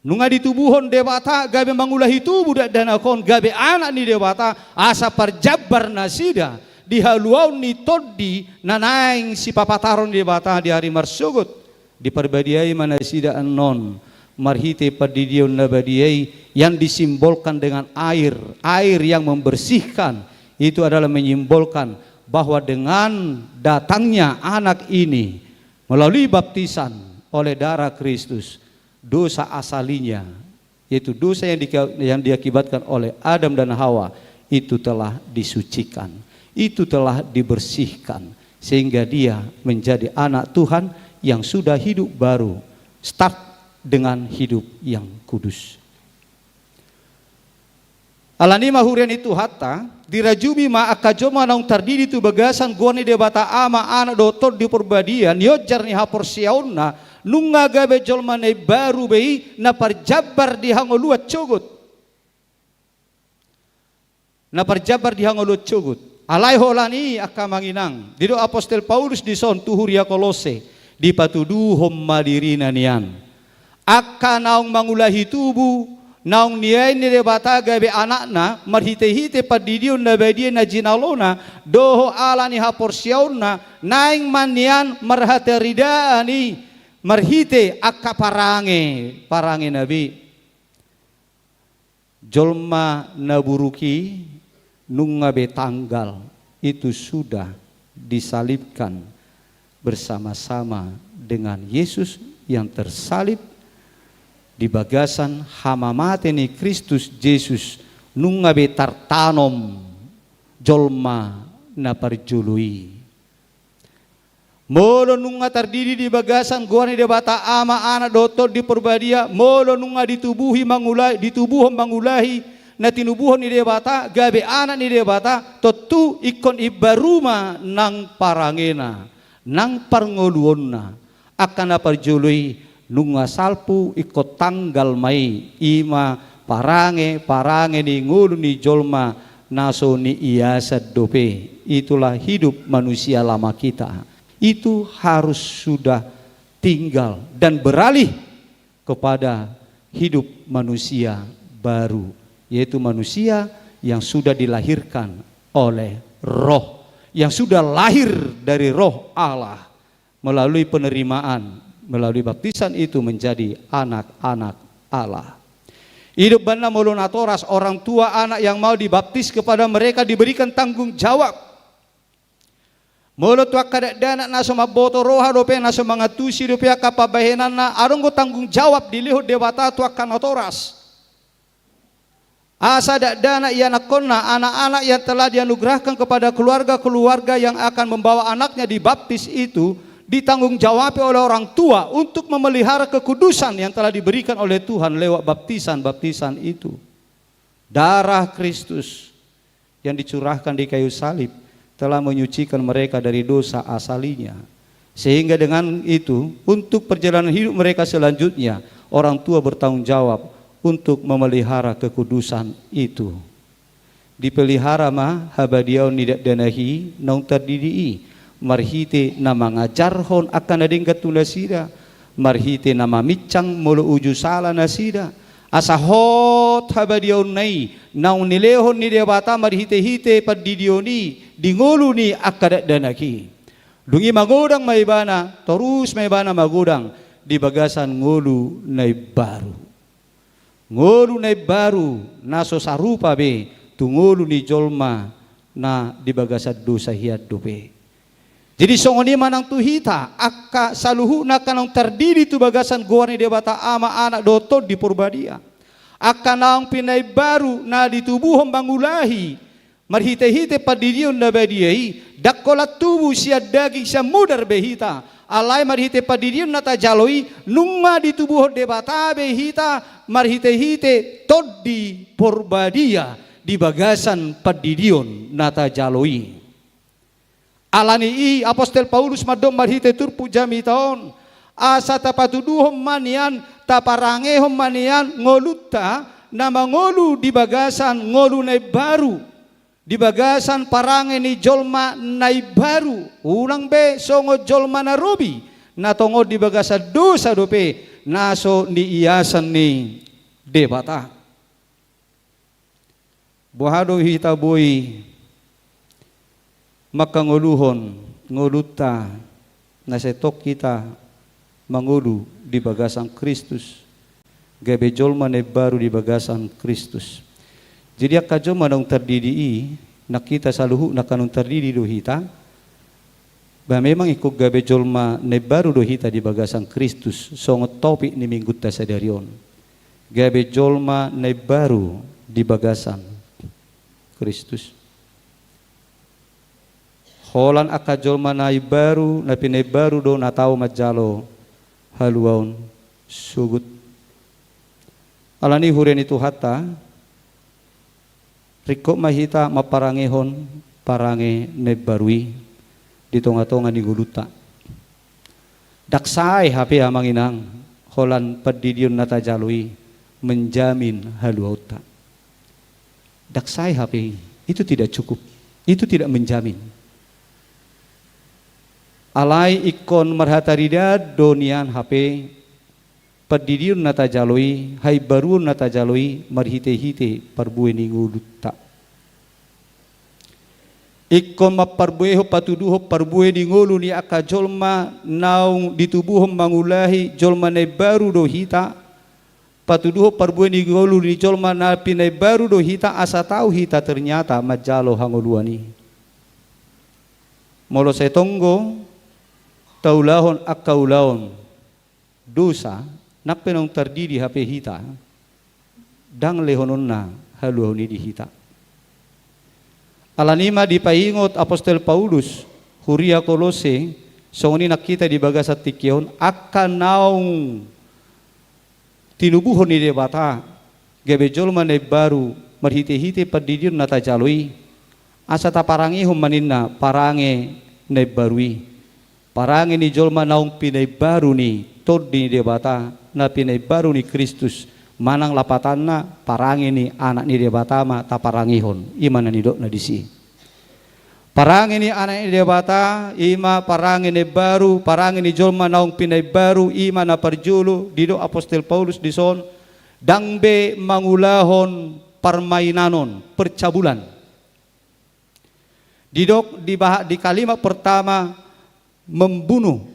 Nunga ditubuhon debata gabe mangulahi tubuh dana kon gabe anak ni debata asa parjabar nasida dihaluau ni toddi nanaing si papataron debata di hari marsugut di perbadiai manasida anon marhite padidion nabadiai yang disimbolkan dengan air yang membersihkan. Itu adalah menyimbolkan bahwa dengan datangnya anak ini melalui baptisan oleh darah Kristus, dosa asalinya, yaitu dosa yang diakibatkan oleh Adam dan Hawa, itu telah disucikan, itu telah dibersihkan, sehingga dia menjadi anak Tuhan yang sudah hidup baru, start dengan hidup yang kudus. Alani mahurian itu hatta dirajumi ma akajoma naung tardidi tu bagasan guani debata ama anak dotor di perbadian niojar ni hapor siauna nunga gabe jolma nei baru bei na parjabar di hangoluat cogut na parjabar di hangoluat cogut alai holani akamanginang dido apostel Paulus di son tuhuria Kolose di patudu homma dirina nian akka naung mangulahi tubuh naung niay ni debata gabe anakna marhite-hite padidion na badian na jinalona doho ala ni haporsiauna naing manian marhate ridani marhite akka parange nabi jolma naburuki nungabe tanggal itu sudah disalibkan bersama-sama dengan Yesus yang tersalib di bagasan hamamate ni Kristus Yesus nungabe tartanom jolma na parjului. Molo nunga tardidi di bagasan guani debata ama anak dotor di perbadia molo nunga ditubuhi mangulahi na tinubuhon ni debata gabe anak ni debata totu ikon ibaruma nang parangena nang parngoluonna akan na parjului nunga salpu ikut tanggal mai ima parange ni ngulu ni jolma naso ni iasa dope. Itulah hidup manusia lama kita. Itu harus sudah tinggal dan beralih kepada hidup manusia baru, yaitu manusia yang sudah dilahirkan oleh roh, yang sudah lahir dari roh Allah melalui penerimaan, melalui baptisan itu menjadi anak-anak Allah. Hidup bana molonatoras orang tua anak yang mau dibaptis kepada mereka diberikan tanggung jawab. Molo tua kada dana naso maboto roha dope naso mangatusi dope kapabahenan na aronggo tanggung jawab dilihut dewata tua kanatoras. Asa dana ia nakonna anak-anak yang telah dianugerahkan kepada keluarga-keluarga yang akan membawa anaknya dibaptis itu ditanggung jawab oleh orang tua untuk memelihara kekudusan yang telah diberikan oleh Tuhan lewat baptisan itu. Darah Kristus yang dicurahkan di kayu salib telah menyucikan mereka dari dosa asalinya. Sehingga dengan itu untuk perjalanan hidup mereka selanjutnya orang tua bertanggung jawab untuk memelihara kekudusan itu. Dipelihara mah habadiau nidak danahi naung terdidii marhite nama ngajarhon akan ading katulasida marhite nama micang mulu uju sala nasida asahot habadion nai naung nilehon ni debata marhite-hite padidioni dingulu ni akadat danaki dungi magudang maibana terus maibana magudang di bagasan ngulu nai baru naso sarupa be tungulu ni jolma na di bagasan dosa hiat dope. Jadi songoni manang tuhita akka saluhu na kanang terdiri tu bagasan guani debata ama anak dotor di purbadia. Akka naong pinay baru na ditubuhon bangulahi marhite-hite padidion na badiai dakolat tubuh siya daging siya mudar behita alai marhite padidion na tajaloi nunga ditubuhon debata behita marhite-hite tod di purbadia di bagasan padidion na tajaloi. Alani apostel Paulus madom marhite turpu jami taon asa tapatuduhom manian taparangehom manian ngoluta nama ngolu di bagasan ngolu nai baru di bagasan parange ni jolma nai baru ulang be songo jolma narobi natongo di bagasan dosa dope naso ni iasan ni debata. Buhado hita boy makanguluhon nguluta na setok kita mangulu di bagasan Kristus. Gabe jolma ne baru di bagasan Kristus. Jadi akajo manong terdiri nakita saluhu nakanong terdiri do hita. Bah memang ikut gabe jolma ne baru do hita di bagasan Kristus. Songot topik ni minggu ta sadarion. Gabe jolma ne baru di bagasan Kristus. Holan akajol manai baru na pinay baru do na tao majalo haluaon sugut. Alani huren itu hata riko mahita maparangehon parange ne barui di tonga-tonga ni guluta. Daksai HP amanginang holan padidion nata jalui menjamin haluauta. Daksai HP itu tidak cukup, itu tidak menjamin. Alai ikon marhatarida donian HP padidiun nata jaloi hai barun nata jaloi marhite-hite parbueni nguluta. Ikon maparbueho patuduho parbueni ngulu ni aka jolma naung ditubuhom mangulahi jolma ne baru do hita patuduho parbueni ngulu ni jolma na pinai baru do hita asa tahu hita ternyata majalo hangoluani. Molo setonggo taulahon akaulahon dosa napenong terdiri HP hita dang lehonon na haluhoni di hita. Alanima dipaingot Apostol Paulus huria Kolose songoni nakita di bagasat tikyon akan naung tinubuhon ni debata gabe jolma ne baru marhite-hite padidion nata jaloi asa taparangihom maninna parange ne barui. Parang ini jolma naung pinay baru ni tod di debata na pinay baru ni Kristus manang lapatan na parang ini anak ni debata ma taparangihon iman ni dok na disi. Parang ini anak ni debata ima parang ini baru parang ini jolma naung pinay baru ima na parjulu di dok Apostol Paulus dison dangbe mangulahon permainanon percabulan. Di dok di kalimat pertama membunuh,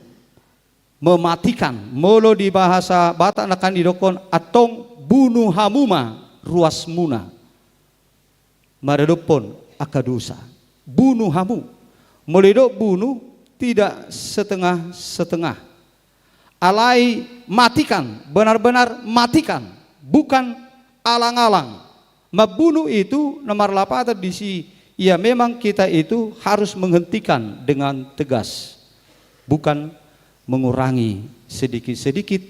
mematikan. Molo di bahasa Batak nakan didokon atong bunuh hamuma ruas muna. Maredopon akadusa. Bunuh hamu. Molidok bunuh tidak setengah-setengah. Alai matikan, benar-benar matikan, bukan alang-alang. Membunuh itu nomor 8 disi. Ya memang kita itu harus menghentikan dengan tegas. Bukan mengurangi sedikit-sedikit,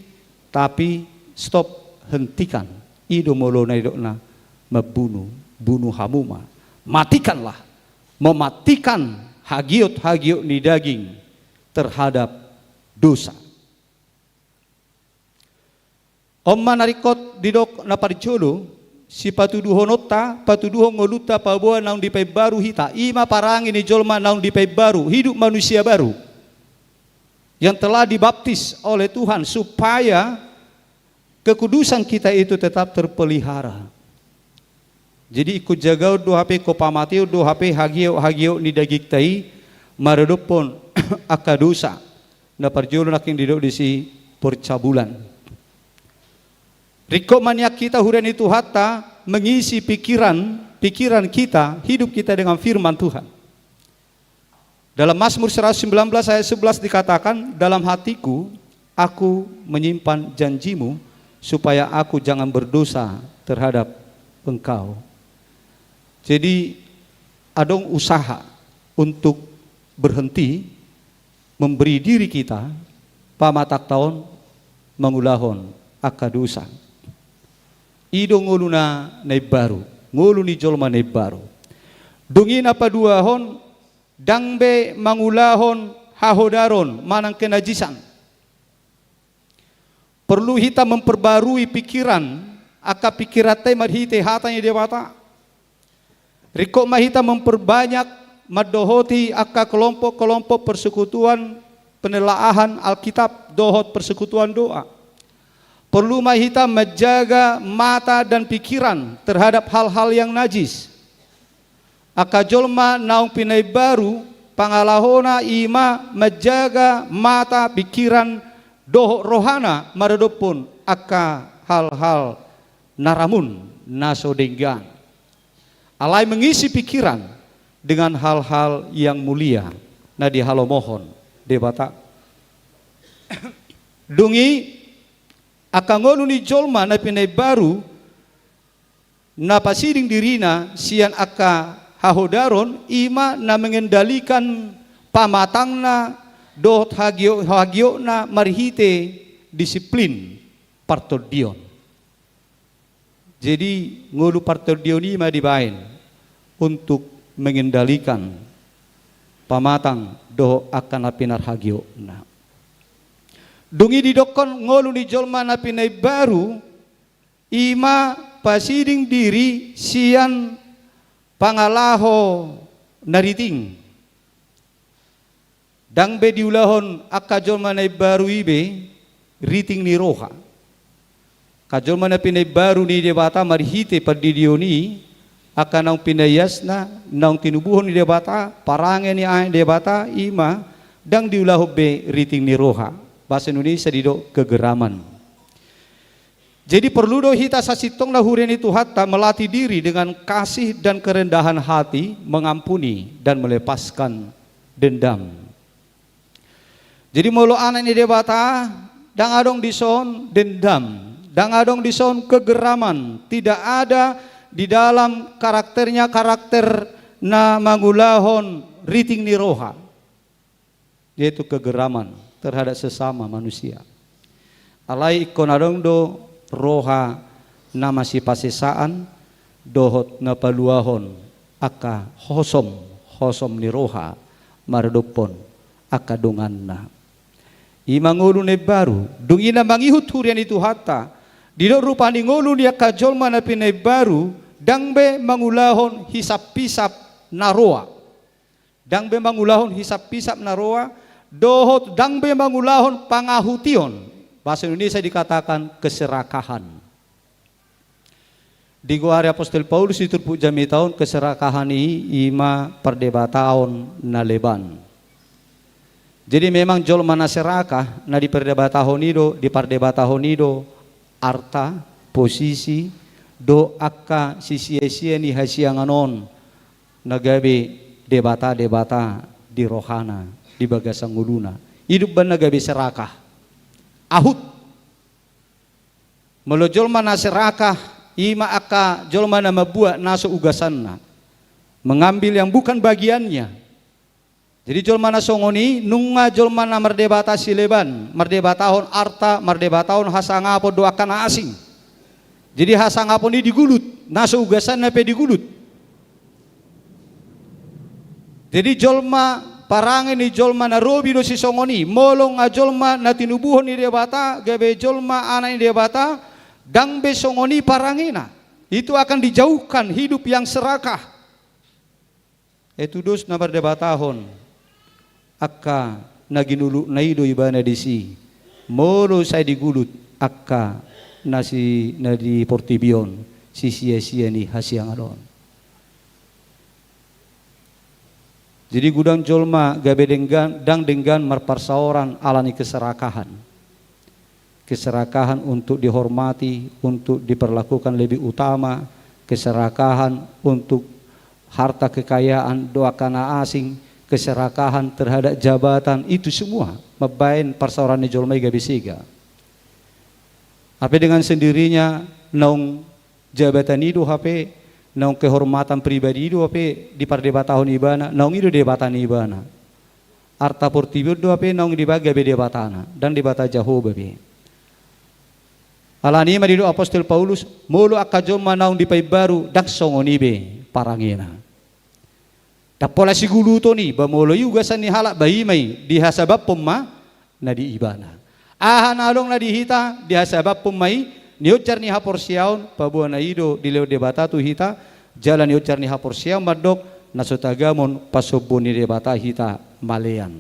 tapi stop, hentikan. Ido molona idokna bunuh hamuma. Matikanlah, mematikan hagiot ni daging terhadap dosa. Omma narikot didok na parjolo si patuduhonota patuduhon ngoluta pabuan naung dipay baru hita ima parang ini jolma naung dipay baru hidup manusia baru yang telah dibaptis oleh Tuhan supaya kekudusan kita itu tetap terpelihara. Jadi ikut jaga do HP kopamati do HP hagio ni daging tai maredopon akadosa na parjolo naking didok disi percabulan. Riko maniak kita huren itu hatta mengisi pikiran kita, hidup kita dengan firman Tuhan. Dalam Mazmur 119 ayat 11 dikatakan, dalam hatiku aku menyimpan janjimu supaya aku jangan berdosa terhadap engkau. Jadi adong usaha untuk berhenti memberi diri kita pamatak tahun mengulahon akadosa. Ido nguluna na baru, ngulu ni jolma na baru. Dungin apa duahon, dangbe mangulahon hahodaron manang kenajisan. Perlu kita memperbarui pikiran, aka pikirate marhite hatanya dewata. Riko mahita memperbanyak madohoti aka kelompok-kelompok persekutuan penelaahan Alkitab, dohot persekutuan doa. perlu mahita menjaga mata dan pikiran terhadap hal-hal yang najis. Aka jolma naung pinai baru pangalahona ima menjaga mata pikiran doh rohana maradopun aka hal-hal naramun naso denggan. Alai mengisi pikiran dengan hal-hal yang mulia. Nadi halo mohon debata. Dungi akan ngonu ni jolma na pinay baru na pasiding dirina sian aka hahodaron ima na mengendalikan pamatangna dot hagio na marhite disiplin partodion. Jadi ngolu partodion ima dibain untuk mengendalikan pamatang do akan apinar hagio na. Dungi didokon ngolu di jolma na pinay baru ima pasiding diri sian pangalaho nariting dang be diulahon akka jolma na baru ibe riting ni roha ka jolma na pinay baru ni debata marhite padidioni akan nang pinayas na nang tinubuhon ni debata parange ni ay debata ima dang diulaho be riting ni roha. Bahasa Indonesia dido kegeraman. Jadi perlu do hita sasitong na hurian itu hatta melatih diri dengan kasih dan kerendahan hati, mengampuni dan melepaskan dendam. Jadi mulu anak ini debata, dang adong dison dendam, dang adong dison kegeraman, tidak ada di dalam karakternya karakter na mangulahon riting ni roha, yaitu kegeraman terhadap sesama manusia. Alai ikonadong do roha nama si pasisaan dohot na paluahon aka hosom ni roha maradopon aka dongan na. Imangulu ne baru dungina mangihut hurian itu hatta didok rupa ni ngulu dia kajolma na pinay baru dangbe mangulahon hisap-pisap naroa. Dangbe mangulahon hisap-pisap naroa dohot dangbe mangulahon pangahution. Bahasa Indonesia dikatakan keserakahan. Di Guari Apostol Paulus itu jami tahun keserakahan ini ima perdebataon na leban. Jadi memang jolma na serakah na di perdebatahon ido arta posisi do akka sisia-sia ni hasianganon nagabe debata di rohana di bagasang nguluna hidup ban nagabe serakah ahut melo jolma na serakah ima aka jolma na mabuat naso ugasanna mengambil yang bukan bagiannya. Jadi jolma na songoni nunga jolma na merdebata sileban merdebatahon arta merdebatahon hasangapo doakan asing. Jadi hasangapo ini digulut naso ugasanna pe digulut. Jadi jolma parange ni jolma na robi do si songoni molong a jolma na tinubuhon ni debata gabe jolma ana ni debata dang be songoni parangena itu akan dijauhkan hidup yang serakah. Itu dos na berdebatahon akka naginulu naido ibana disi molo saya digulut akka nasi nadi portibion si sia-sia ni hasiang alon. Jadi gudang jolma gabe denggan marparsaoran alani keserakahan. Keserakahan untuk dihormati, untuk diperlakukan lebih utama, keserakahan untuk harta kekayaan doakan asing, keserakahan terhadap jabatan, itu semua mabain parsaoran ni jolma gabe siga. Apa dengan sendirinya naung jabatan itu HP naung kehormatan pribadi itu apa di perdebatahon ibana naung itu debatan ibana arta portibur do apa naung dibagi be debatana dan debata jaho babe alani ma di apostol Paulus mulu akajoma naung di pai baru dak songoni be parangena tapola sigulu to ni bamolo yuga sani halak bayi mai dihasabab pemma na di ibana aha nalong na dihita dihasabab pemai niucar ni hapor siaun pabuan na ido di leo debata tu hita jalan niucar ni hapor siaun madok nasotagamon pasobon ni debata hita malean.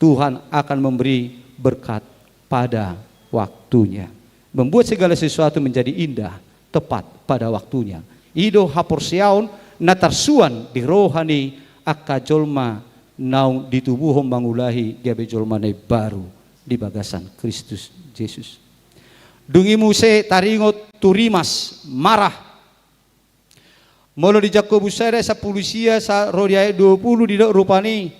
Tuhan akan memberi berkat pada waktunya. membuat segala sesuatu menjadi indah, tepat pada waktunya. Ido haporsiaon natarsuan di rohani akka jolma naung di tubuhom mangulahi gabe jolma nai baru di bagasan Kristus Yesus. Dungi muse taringot turimas marah. Molo di Jakobus saya sa pulusia sa rodia 20 di rupani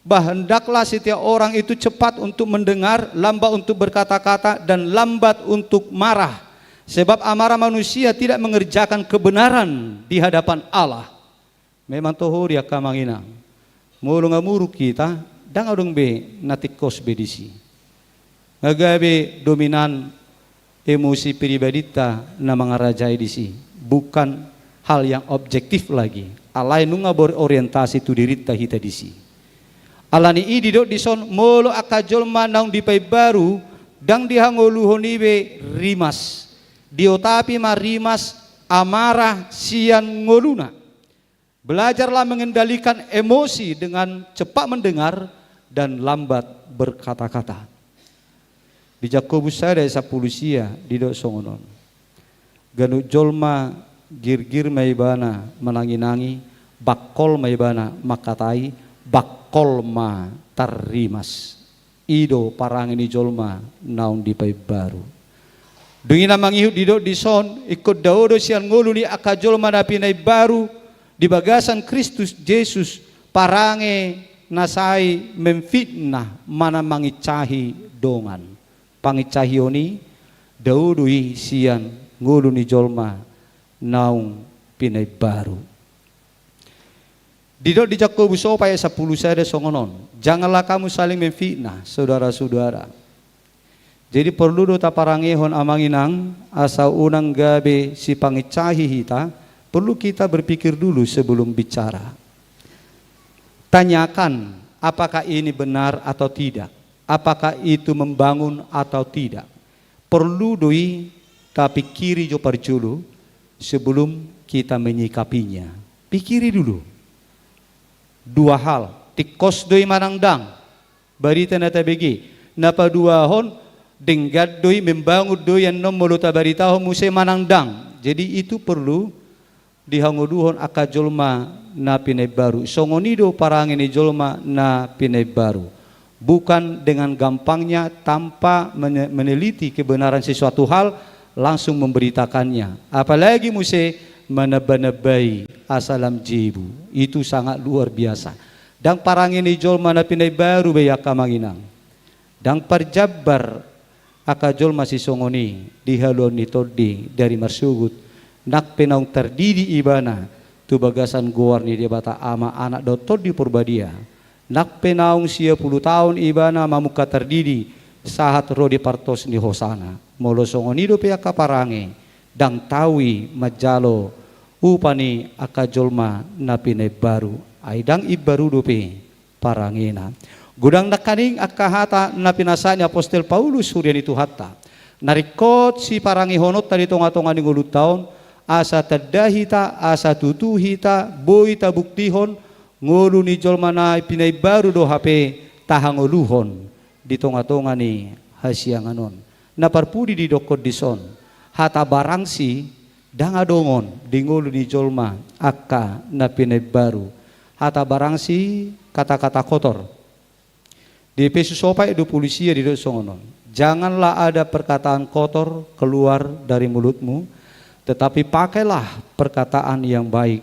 hendaklah setiap orang itu cepat untuk mendengar, lambat untuk berkata-kata, dan lambat untuk marah. Sebab amarah manusia tidak mengerjakan kebenaran di hadapan Allah. Memang tohori akamanginang. Mulu ngamuru kita, dang adong be natikos bedisi. Ngagabe dominan emosi pribadita na mga rajay disi. Bukan hal yang objektif lagi. Alay nunga berorientasi tu dirita hita disi. Alani idi dok dison molo akajolma naung dipay baru dang dihangoluhonibe rimas. Diotapi marimas amarah sian ngoluna. Belajarlah mengendalikan emosi dengan cepat mendengar dan lambat berkata-kata. Di Jakobus saya 10 sia di dok songonon. Ganu jolma gir-gir maibana menangi-nangi, bakol maibana makatai, bakol ma tarimas. Ido parang ini jolma naung dipay baru. Dungina mangihut didok dison ikut daudo sian nguluni akajolma napinay baru di bagasan Kristus Yesus parange nasai memfitnah mana mangicahi dongan. Pangicahi oni daudui sian nguluni jolma naung pinay baru. Didok di Jakobus supaya 10 saya songonon. Janganlah kamu saling memfitnah, saudara-saudara. Jadi perlu do taparangehon amanginang asal unang gabe si pangicahi hita, perlu kita berpikir dulu sebelum bicara. Tanyakan apakah ini benar atau tidak, apakah itu membangun atau tidak. Perlu doi tapi kiri jo parjulu sebelum kita menyikapinya. Pikiri dulu. Dua hal, tikos doi manangdang, barita nata begi, napa dua hon denggad doi membangun doi yang nomolo tabarita hon muse manangdang. Jadi itu perlu dihanguduhon akajolma na pinay baru. Songonido parangini jolma na pinay baru. Bukan dengan gampangnya tanpa meneliti kebenaran sesuatu hal langsung memberitakannya. Apalagi muse menebanebai asalam jibu. Itu sangat luar biasa. Dan parang ini jolma na pinay baru bayaka manginang. Dan perjabar akajol masih songoni di halon nitodi dari marsugut. Nak penaung terdidi ibana tu bagasan goar ni dia bata ama anak dotor di Purbadia. Nak penaung 10 tahun ibana mamuka terdidi sahat rodi partos ni hosana. Molo songoni do pea kaparange dang tawi majalo upani akajolma napine baru aidang ibaru dope parangena gudang nakaning akahata napinasanya Apostel Paulus hurian itu hatta narikot si parangi honot tadi tonga-tonga ni ngulu taon asa tadahita asa tutuhita boita buktihon ngulu ni jolma na pinay baru do hape tahangoluhon di tonga-tonga ni hasianganon naparpudi di dokod dison hata barangsi dangadongon dingulu ni jolma akka na pinay baru hata barangsi kata-kata kotor di Efesus 20 sia di songonon janganlah ada perkataan kotor keluar dari mulutmu tetapi pakailah perkataan yang baik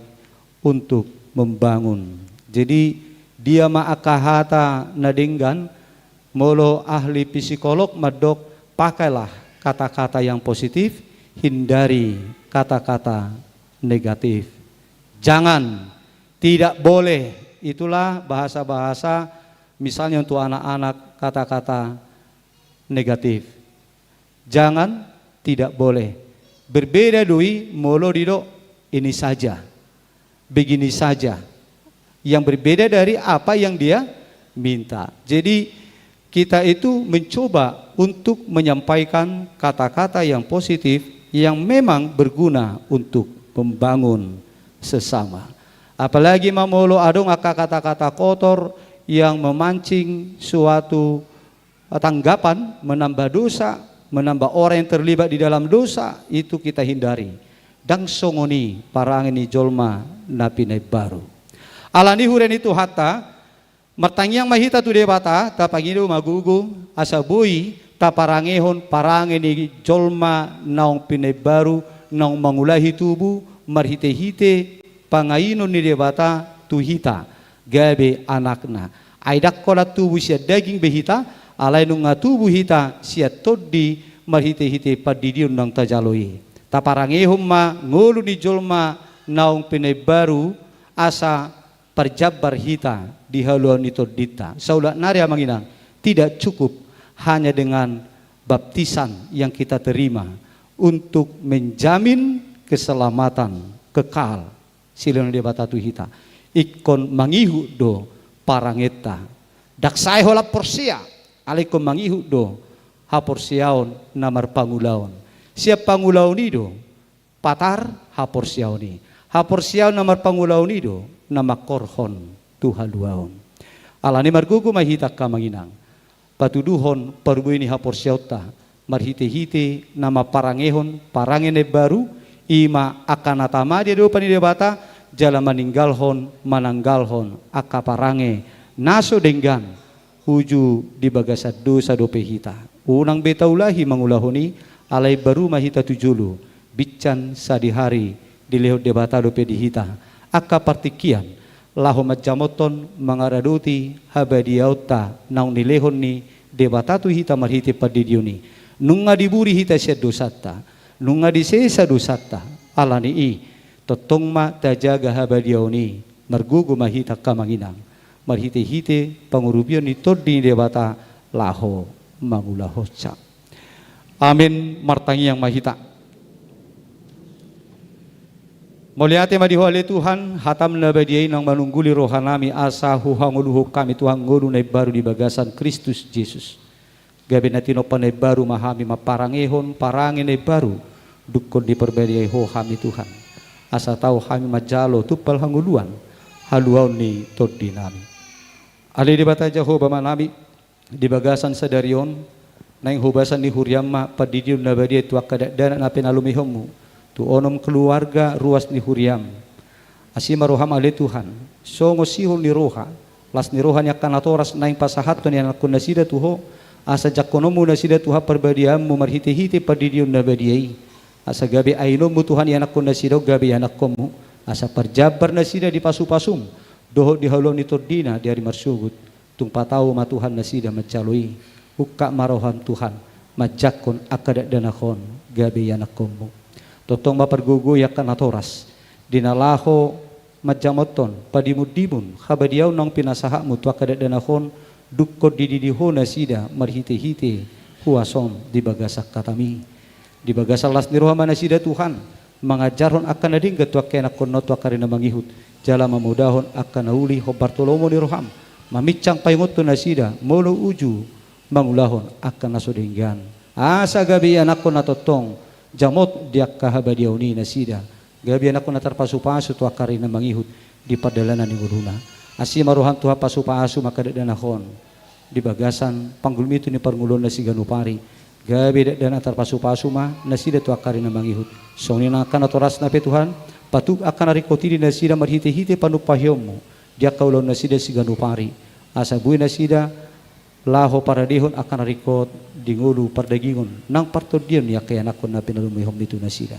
untuk membangun. Jadi dia ma'akahata nadinggan molo ahli psikolog madok pakailah kata-kata yang positif, hindari kata-kata negatif. Jangan, tidak boleh. Itulah bahasa-bahasa misalnya untuk anak-anak kata-kata negatif. Jangan, tidak boleh. Berbeda doi molo dido ini saja. Begini saja. Yang berbeda dari apa yang dia minta. Jadi kita itu mencoba untuk menyampaikan kata-kata yang positif yang memang berguna untuk membangun sesama. Apalagi mamolo adong kata-kata kotor yang memancing suatu tanggapan, menambah dosa, menambah orang yang terlibat di dalam dosa, itu kita hindari. Dang songoni parangeni jolma napine baru. Alani huren itu hatta martangyang mahita tu debata tapangido magugu asabui taparangehon parangeni jolma naong pinay baru naong mangulahi tubu marhite-hite pangainon ni debata tuhita gabe anakna. Aidak kolat tubuh sia daging behita alai nunga tubuh hita sia toddi marhite-hite padidion nang tajaloi. Taparangehom ma ngulu ni jolma naong pinay baru asa perjabar hita di haluan itu dita. Saulah narya manginang tidak cukup hanya dengan baptisan yang kita terima untuk menjamin keselamatan kekal. Silon dia batatu hita. Ikon mangihu do parangeta. Daksai hola porsia. Alaikum mangihu do haporsiaon namar pangulaon. Siap pangulaon ido patar haporsiaon ni. Haporsiaon namar pangulaon ido nama korhon tuhaluaon. Alani margugu mahita ka manginang. Patuduhon perbuini haporsiauta marhite-hite nama parangehon parangene baru ima akanatama dia do pani debata jala maninggalhon mananggalhon akaparange naso denggan uju di bagasat dosa dope hita. Unang betaulahi mangulahoni alai baru mahita tujulu bican sadihari di lehot debata dope di hita. Aka partikian laho majamoton mangaraduti habadiauta naung nilehon ni debatatu hita marhite padidioni nunga diburi hita sia dosata nunga disesa dosata alani i totong ma tajaga habadiaoni margugu mahita kamanginang marhite hite pangurubion ni toddi debata laho mangulahoca. Amin martangi yang mahita. Muliate madihuali Tuhan, hatam nabadiai nang manungguli rohanami asa huhanguluhu kami Tuhan ngulu na baru di bagasan Kristus Yesus. Gabi natino panay baru mahami maparangehon parangin na baru dukon di perbadiai ho kami Tuhan. Asa tahu kami majalo tupal hanguluan haluaw ni toddi nami. Ali di bata Jehovah manami di bagasan sadarion na yung hubasan ni Huryama padidiyon nabadiai tuwa kadakdanan na pinalumihomu. Tu onom keluarga ruas ni Huriam asima roham ale Tuhan songo sihol ni roha las ni roha nya kanatoras naing pasahaton yang akun nasida tuho asa jakonomu nasida tuha perbadiamu marhite-hite padidion nabadiai asa gabi ainomu Tuhan yang akun nasida gabi anakomu asa perjabar nasida di pasu-pasum doho di halon ni tordina di hari marsugut tung patau ma Tuhan nasida macaloi ukka marohan Tuhan majakon akadak danakon gabi anakomu totong mapargugu yakan atoras dinalaho majamoton padimudimun habadiaw nang pinasahamu tuwa kadadanakhon dukko dididiho nasida marhite-hite huasom di bagasak katami di bagasak las niroha manasida Tuhan mengajarhon akan nading ketua kenakon no tuwa karina mangihut jala mamudahon akan nauli ho Bartolomo niroham mamicang payungot tu nasida molo uju mangulahon akan nasodenggan asa gabi anakon natotong jamot dia kahabadiauni nasida gabi anak ko natarpasu-pasu tu akari na mangihut di padalanan ni guruna asi maruhan tuha pasu-pasu makadadanahon di bagasan panggulmi itu ni parngulon na si ganupari gabi dan natarpasu-pasu ma nasida tu akari na mangihut songni na akan atoras na Tuhan patuk akan arikoti di nasida marhite-hite panupahyomu dia kaulon nasida si ganupari asa bui nasida laho paradihon akan rikot dingulu pardagingon nang partodian ya kaya nakon na pinalumihom nito nasida.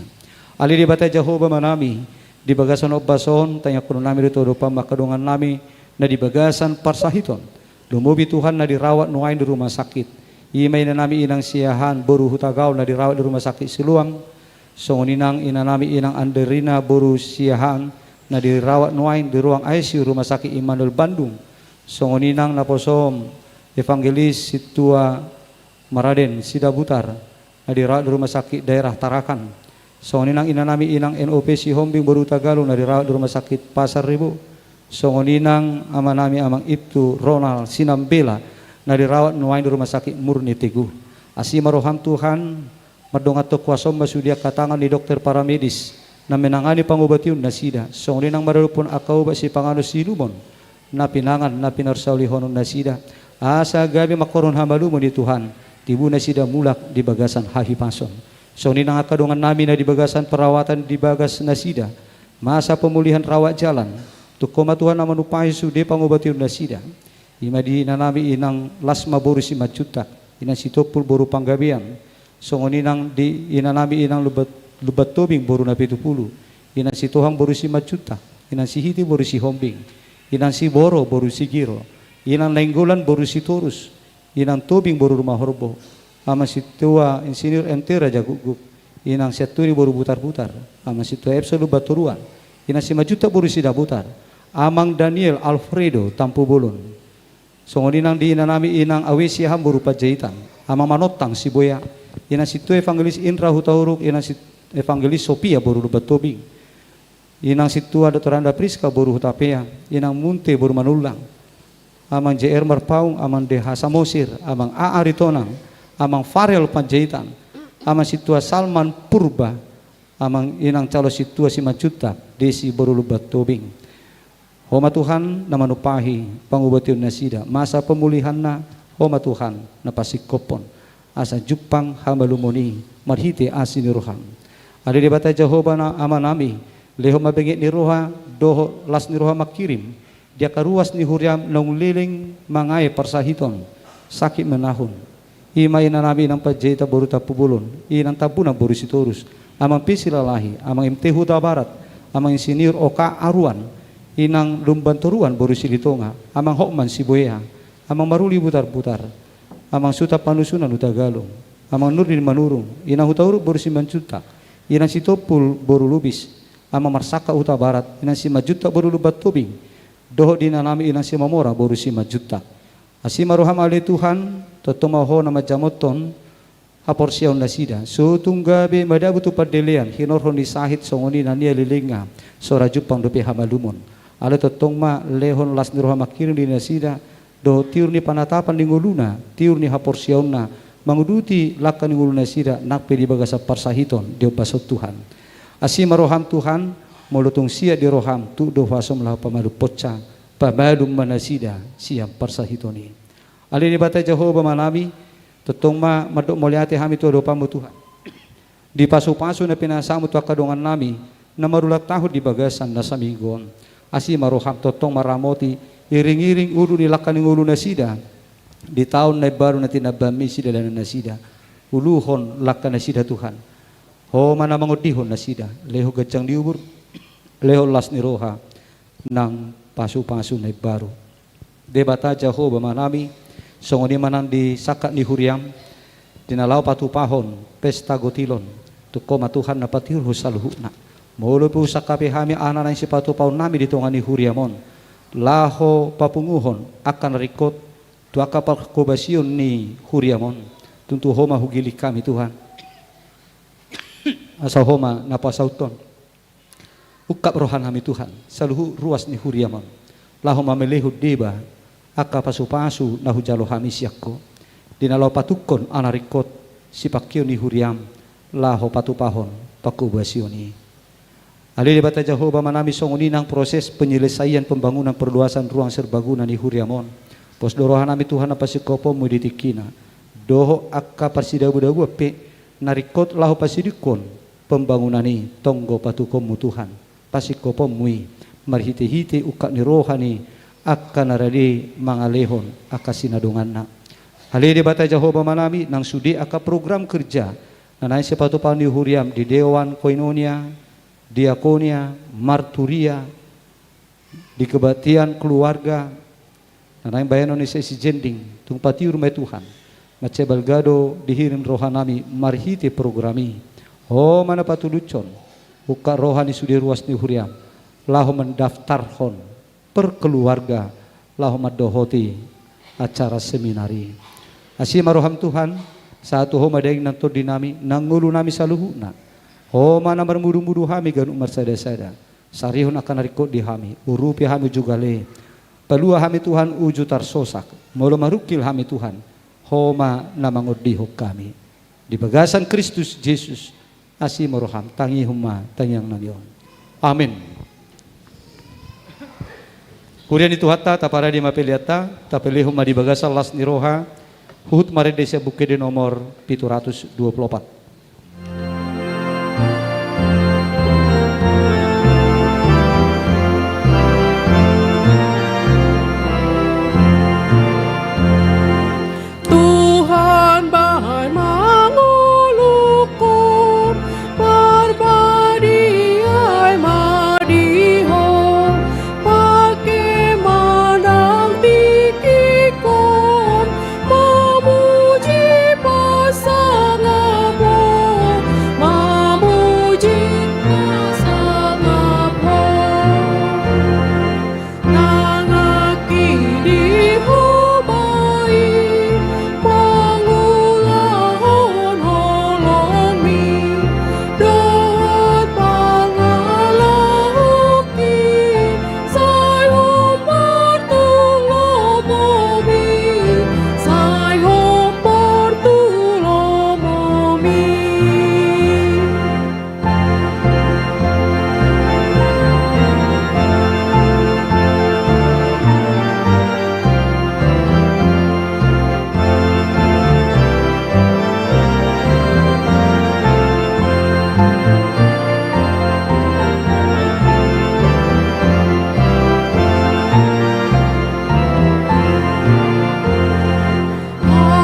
Ali di bata Jehovah manami di bagasan obason tanya kuno nami dito rupa makadungan nami na di bagasan parsahiton lumubi Tuhan na dirawat nuain di rumah sakit imay na nami inang siyahan boru hutagaw na dirawat di rumah sakit siluang songoninang ina nami inang anderina boru siyahan na dirawat nuain di ruang ICU rumah sakit Immanuel Bandung songoninang naposom Evangelis Situa Maraden Sidabutar nadirawat di rumah sakit daerah Tarakan. Songoninang inanami inang NOP si Hombing Baru Tagalog nadirawat di rumah sakit Pasar Ribu. Songoninang amanami amang Ibtu Ronald Sinambela nadirawat nuain di rumah sakit Murni Teguh. Asima roham Tuhan madongat to kuasom masudia katangan di dokter paramedis na menangani pangobatiun nasida. Songoninang maralupon akau ba si pangano sinumon na pinangan na pinarsaulihon nasida. Asa gabi makoron hamalumo di Tuhan tibu na sida mulak di bagasan hahipason. So ninang akadongan namin na di bagasan perawatan di bagas na sida, masa pemulihan rawat jalan, tukoma Tuhan na manupahi sude pangobatiun na sida. Ima di nanami inang lasma boru si macutak, inang sitopul boru panggabian, so ninang di inanami inang lubat tobing boru na 70, inang si Tuhan boru si macutak, inang si hiti boru si hombing, inang si boro boru si giro, inang lenggolan boru si torus, inang tobing boru rumah horbo, ama si tua insinyur MT Raja Guguk, inang si aturi boru butar-butar, ama si tua Epso lubat toruan, inang si majuta boru si dabutar, amang Daniel Alfredo Tampu Bolon. Songoninang di inanami inang awesi ham boru pajahitan, amang manotang si boya, inang si tua evangelis Indra Hutauruk, inang si evangelis Sophia boru lubat tobing, inang si tua Dr. Anda Priska boru hutapea, inang Munte boru manulang, amang JR Marpaung, amang DH Samosir, amang AA Ritonang, amang Farel Panjaitan, amang si tua Salman Purba, amang inang calo si tua si Majuta, desi boru lubat tobing. Homa Tuhan na manupahi pangubatiun na sida, masa pemulihan na homa Tuhan na pasikopon, asa jupang hamalumoni, marhite asini roham. Ada di bata Jehovah na amanami, leho mabengit ni roha, doho las ni roha makirim, dia karuas ni huriam nong liling mangai persahiton, sakit menahun. Ima ina nabi ng pajeta boru tapubulon, inang tabunang boru sitorus, amang pisilalahi, amang imtehu da barat, amang insinyur oka aruan, inang lumban turuan boru silitonga, amang hokman siboya, amang maruli butar-butar, amang suta panusunan utagalong, amang nurin manurung, inang hutauruk boru si mancuta, inang si topul boru lubis, amang marsaka uta barat, inang si majuta boru lubat tubing, doho dinanami inang si mamora boru si majuta. Asima roham ali Tuhan, totomaho na majamoton, haporsiyaw na sida. So tunggabi madabutu padelean, hinorhon ni sahit songoni na niya lilinga, so rajupang dope hamalumon. Ala totong ma lehon las ni roha makirin di nasida, do tiur ni panatapan ni nguluna, tiur ni haporsiyaw na, manguduti laka ni nguluna sida, nakpe di bagasa parsahiton, di basot Tuhan. Asima roham Tuhan, molotong siya di roham, tu do wasom lah pamalupotsa, pamalum manasida, siyang parsahitoni. Alin ni bata Jehovah manami, totong ma madok moliate hami tu do pamu Tuhan. Di pasu-pasu na pinasamu tu akadongan nami, na marulak tahu di bagasan na samigon. Asi maroham totong maramoti, iring-iring ulu nilakan ng ulu nasida, di tahun na baru na tinabami sida na nasida, uluhon lakan nasida Tuhan. Ho mana mangodihon nasida, leho gajang diubur, leho las ni roha, ng pasu-pasu na baru. Debata Jehovah manami, songoni manan di sakat ni huriam, dinalaw patupahon, pesta gotilon, tukoma Tuhan na patirho saluhuna. Molo po sa kapihami ana ng si patupaw nami dito nga ni huriamon, laho papunguhon, akan rikot, tuaka pakubasyon ni huriamon, tuntu homa hugilik kami Tuhan. Asa homa napasauton, ukap rohan kami Tuhan, saluhu ruas ni huriamon, laho mamelehud diba, aka pasu-pasu na hujalo kami siyakko, dinalaw patukon anarikot, si pakyo ni huriam, laho patupahon, pakubasyon ni. Alili bata Jehovah manami songuninang proses penyelesaian pembangunan perluasan ruang serbaguna ni huriamon. Pos dorohan nami Tuhan na pasikopo mo ditikina. Doho akka parsidabu-dabu pe narikot laho pasidikon pembangunan ni tonggo patukom mu Tuhan. Pasikopo mui marhite-hite uka ni rohani akka naradi mangalehon akka sinadungan na. Alili bata Jehovah manami nang sudi akka program kerja nanay sepatupaw ni huriam di Dewan Koinonia, diakonia, marturia, di kebaktian keluarga, nanay bayanon ni si jending, tumpati rumah Tuhan, macebal gado dihirin rohanami, marhiti programi, ho mana patulucon, uka rohani sudi ruas ni huriam, laho mendaftarhon per keluarga, laho madohoti acara seminari. Asima roham Tuhan, satu ho madaing nanto dinami, nangulu nami saluhuna. Oh mana bermudu-mudu hami gan umar sada-sada. Sarihon akan narikot di hami. Urupi hami juga le. Pelua hami Tuhan uju tarsosak. Molo marukil hami Tuhan. Homa namangodihok kami. Di bagasan Kristus Yesus. Asi meroham. Tangi huma. Tangyang namion. Amin. Kurian itu hatta tapara di mapeliata. Tapelihuma di bagasan las niroha. Hut mari desa Bukede nomor 724. Tuhan bahai mangulukum perbadiai madiho pakai manang tikikom memuji pasangamu memuji pasangamu nangaki dihumai pangulahon holomi dohat pangalahuki say humpar tulomomi say humpar tulomomi.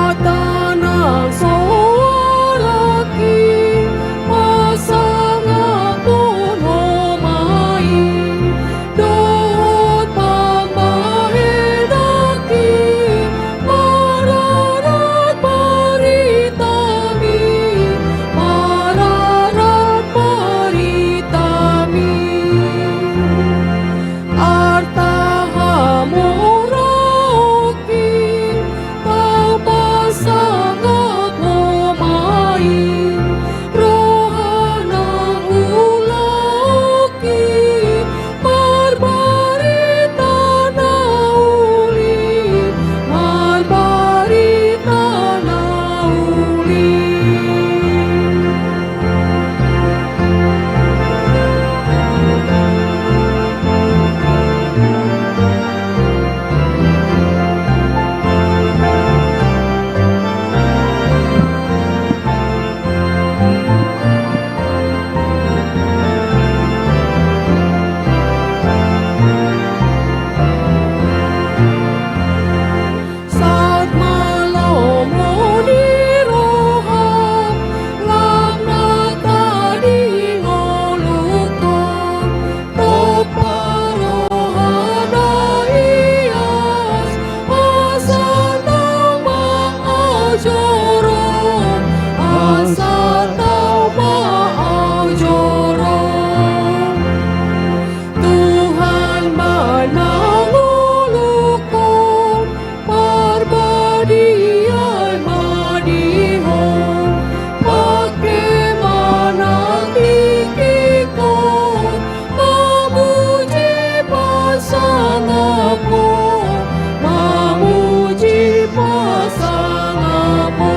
Hatanang solaki pasangapun homai dohot pambahedaki mararat paritami mararat paritami artahamoroki tau pasangap homai rohanang ulauki marbarita nauli marbarita nauli. Saat malam moniroham lamnata di ngolukon toparohana ias asatau ma'ajoron asatau ma'ajoron Tuhan manangulukum perbadiai madiho pakai manang tikikon memuji pasangamu memuji pasangamu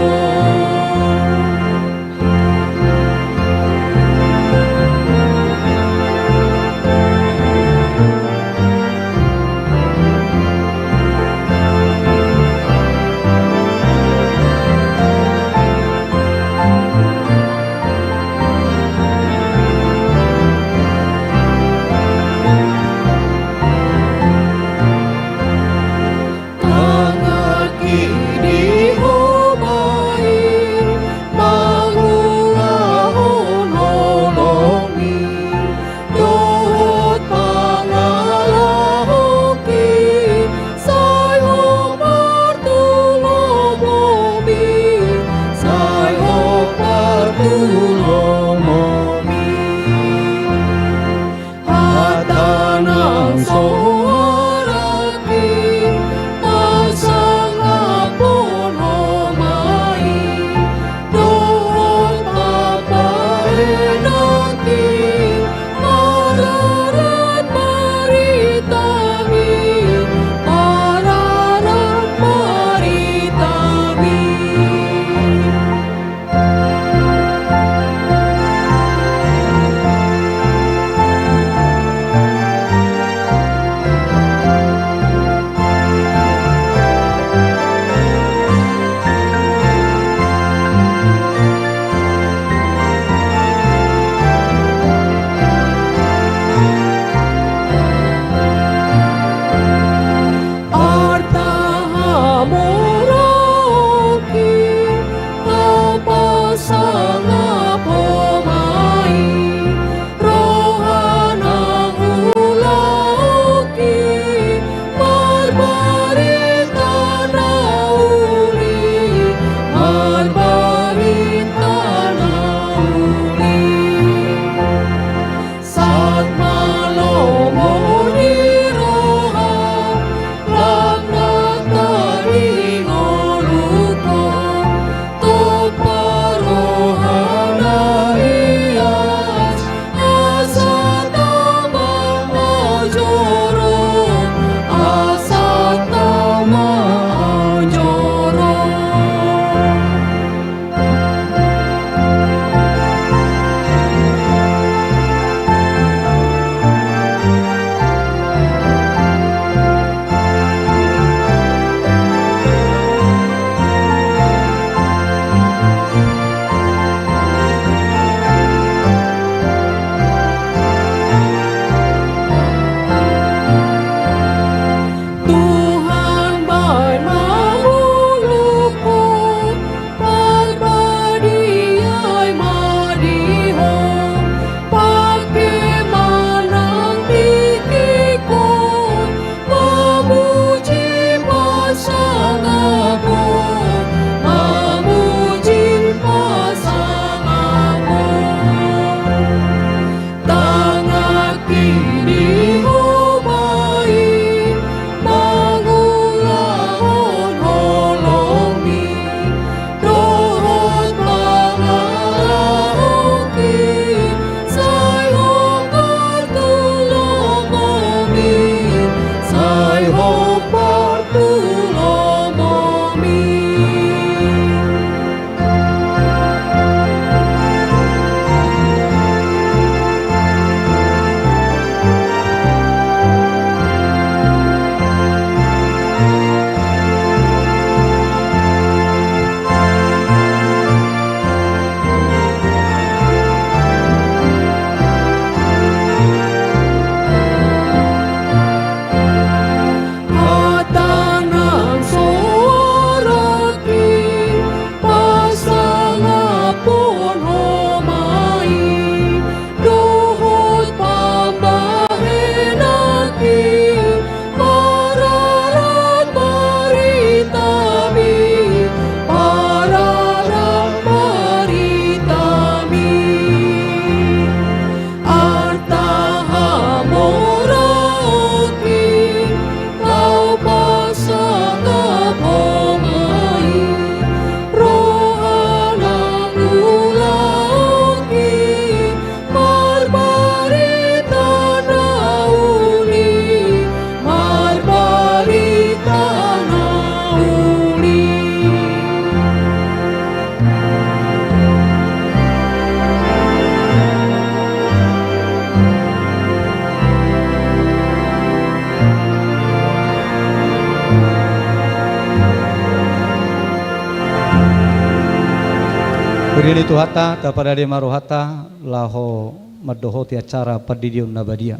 Berdiri tu hata kepada dia maruhata laho madoho ti acara perdidion nabadia.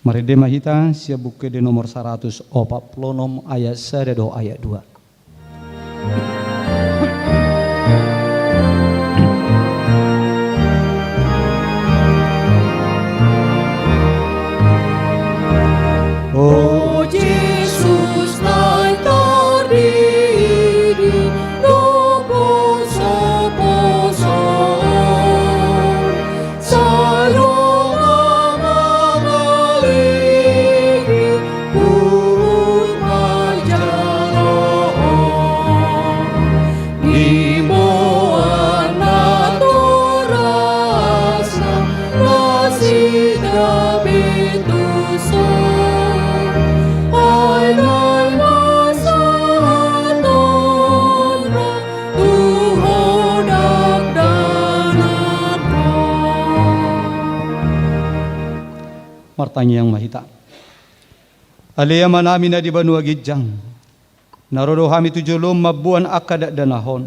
Mari dema hita siap buku di nomor 146 ayat 1 do ayat 2. Oh Jesus, naik terdiri dopo soposon sayonga mengaliri pun majaroon imoan na torasa nasida betuson Martanya yang mahita. Alaya manami na di Banua Gijang. Narodoham itu jolom mabuan akadak danahon.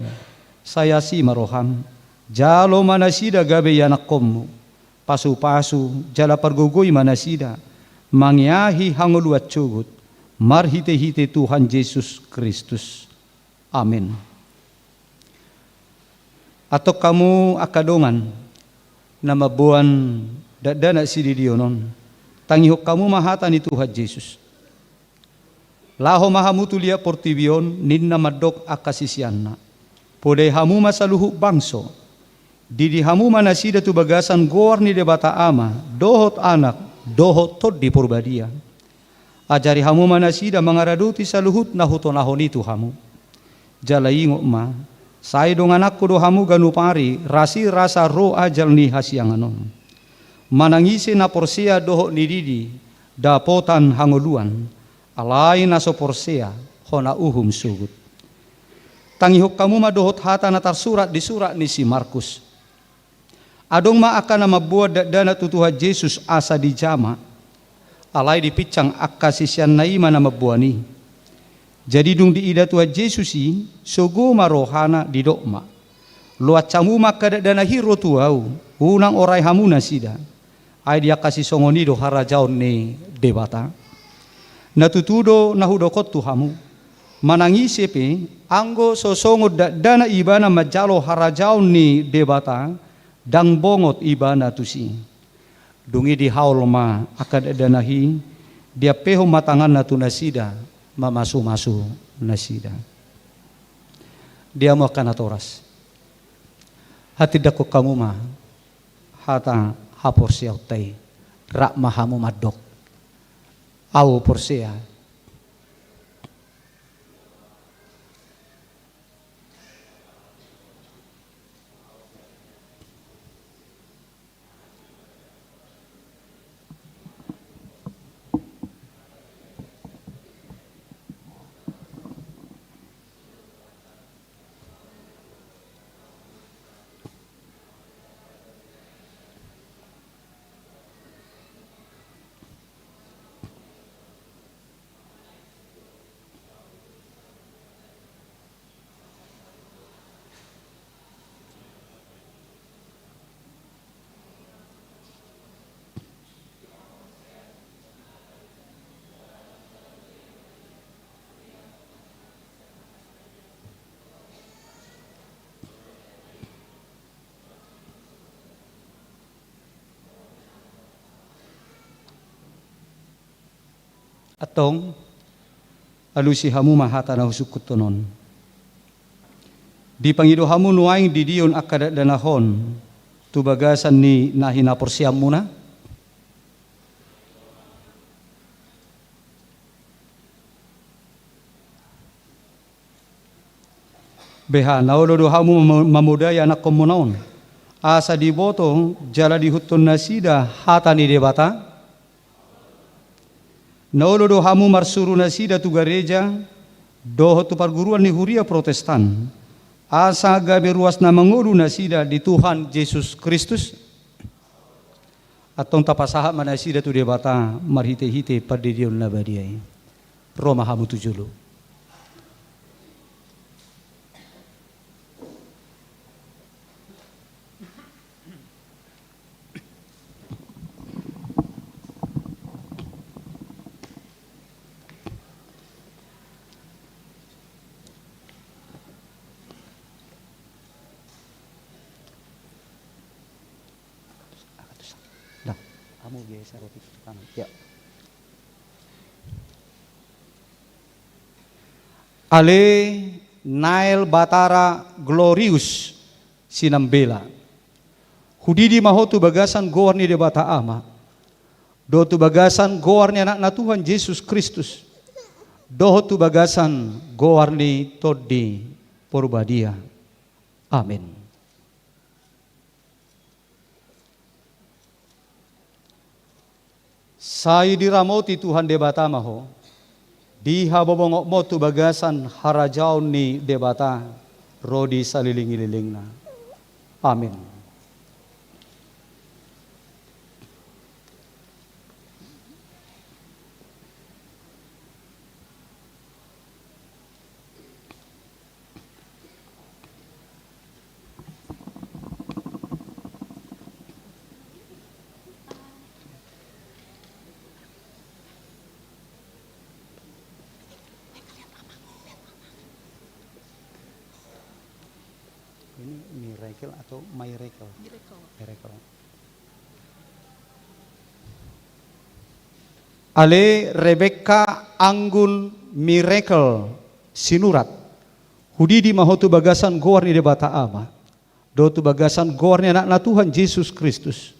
Saya si maroham. Jalo manasida gabe yanakommu. Pasu-pasu jala pergogoi manasida. Mangyahi hangoluat cugut. Marhite-hite Tuhan Yesus Kristus. Amin. Atau kamu akadongan na mabuan dadana si didionon. Tangihok kamu mahatan ni Tuhan Yesus. Laho mahamutu lia portibion ninna madok akasisianna. Pode hamu masaluhu bangso. Didi hamu manasida tu bagasan goar ni debata ama. Dohot anak, dohot tod di purbadia. Ajari hamu manasida mangaraduti saluhut na hutonahon itu hamu. Jalaingok ma. Saya dong anakku do hamu ganupari. Rasi rasa ro ajal ni hasianganon. Manangisi na porsia doho nididi dapotan hangoluan alai na so porsia hona uhum sugut. Tangihok kamu madohot hata na tarsurat di surat ni si Markus. Adong ma akan mabuat dana tutuha Yesus asa di jama alai di picang akasisian naima na mabuani. Jadi dung di ida tuha Yesusi sogo marohana di dokma. Luat camu maka dana hiro tuau unang orai hamuna sida. Ay dia kasih songonido harajaon ni debata. Natutudo nahudokot tuhamu. Manangisi pe anggo sosongo dana ibana majalo harajaon ni debata dang bongot ibana tusi. Dungi di haul ma akad danahi dia peho matangan natu nasida mamasu-masu nasida. Dia mau kana toras. Hati dako kamu ma hata hapor siya tay rak mahamu madok awo por siya atong alusi hamu mahata na husukut tonon. Di pangido hamu nuaing di dion akadat danahon tu bagasan ni nahina porsiam muna. Beha naulo do hamu mamudaya anak komunaon. Asa diboto jala dihutun nasida hata ni debata. Naulo do hamu marsuru nasida tu gereja doho tu perguruan ni huria Protestan. Asa gabe ruas na mangulu nasida di Tuhan Yesus Kristus. Atong tapasaha manasida tu debata marhite-hite perdidion nabadiai. Roma hamu tujulu. Kamu geser roti ke kanan. Ya. Ale Nail Batara Glorius Sinambela. Hudidi mahotu bagasan goar ni debata ama. Do tu bagasan goar ni anak na Tuhan Yesus Kristus. Do tu bagasan goar ni todi porbadia. Amin. Sai diramoti Tuhan debata maho. Di habobongok mo tu bagasan harajaw ni debata. Rodi saliling-ililingna. Amin. Ini miracle atau miracle? Miracle. Ale Rebecca Anggun Miracle Sinurat. Hudidi mahotu bagasan goar ni debata ama. Do tu bagasan goar ni anak na Tuhan Yesus Kristus.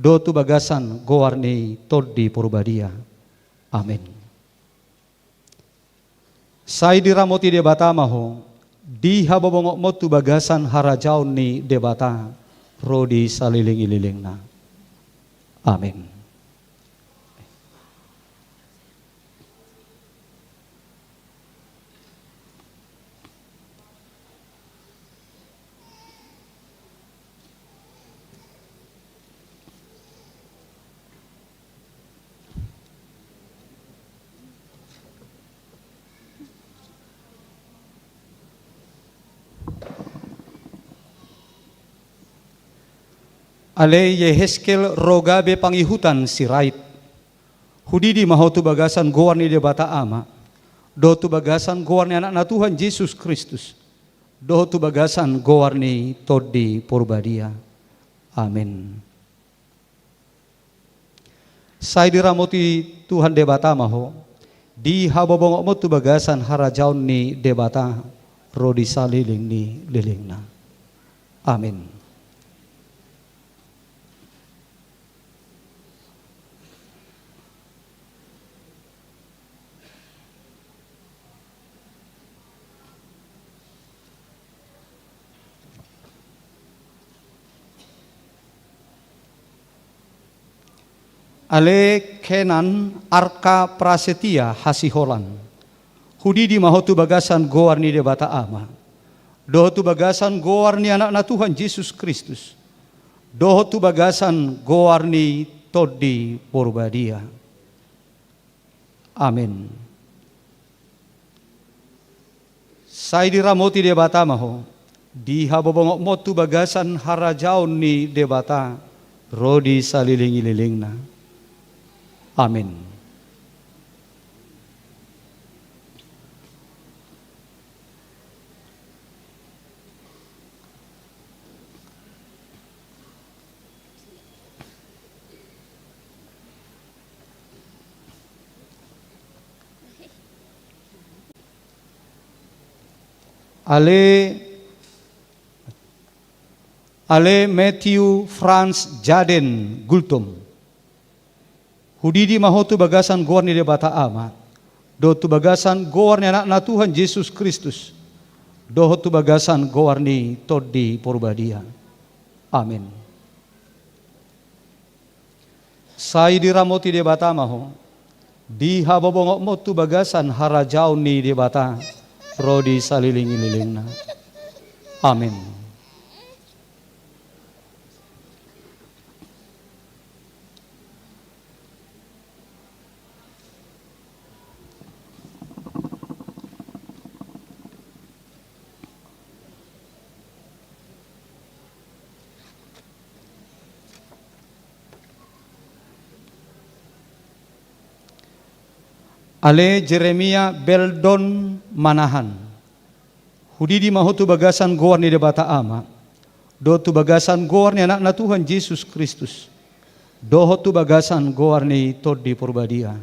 Do tu bagasan goar ni todi porbadia. Amin. Sai diramoti debata maho. Di habobongok motu bagasan harajaw ni debata rodi saliling-ililingna. Amin. Ale Yeheskel Rogabe Pangihutan Sirait. Hudidi mahotu bagasan goar ni debata ama. Do tu bagasan goar ni anak na Tuhan Yesus Kristus. Do tu bagasan goar ni todi porbadia. Amin. Sai diramoti Tuhan debata maho. Di habobongok mo tu bagasan harajaun ni debata. Rodi saliling ni lilingna. Amin. Ale Kenan Arka Prasetya Hasiholan. Hudidi mahotu bagasan goar ni debata ama. Dohotu bagasan goar ni anak na Tuhan Yesus Kristus. Dohotu bagasan goar ni todi porbadia. Amin. Sai diramoti debata maho. Di habobongok motu bagasan harajaun ni debata. Rodi saliling-ililingna. Amin. Ale Matthew Franz Jaden Gultom. Hudidi mahotu bagasan goar ni debata ama. Do tu bagasan goar ni anak na Tuhan Yesus Kristus. Do tu bagasan goar ni todi porbadia. Amin. Sai diramoti debata maho. Di habobongok mo tu bagasan harajaw ni debata. Rodi saliling-ililingna. Amin. Ale Jeremia Beldon Manahan. Hudidi mahotu bagasan goar ni debata ama. Do tu bagasan goar ni anak na Tuhan Yesus Kristus. doho tu bagasan goarni todi purbadia.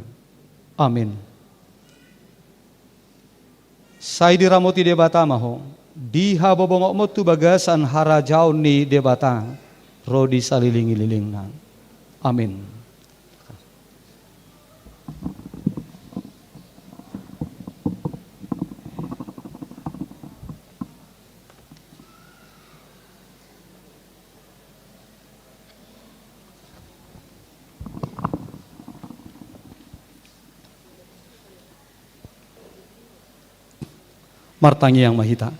Amin. Sai diramoti debata maho, diha bobongok mo tu bagasan harajau ni debata, rodi saliling-liling na. Amin. Martangi yang mahita.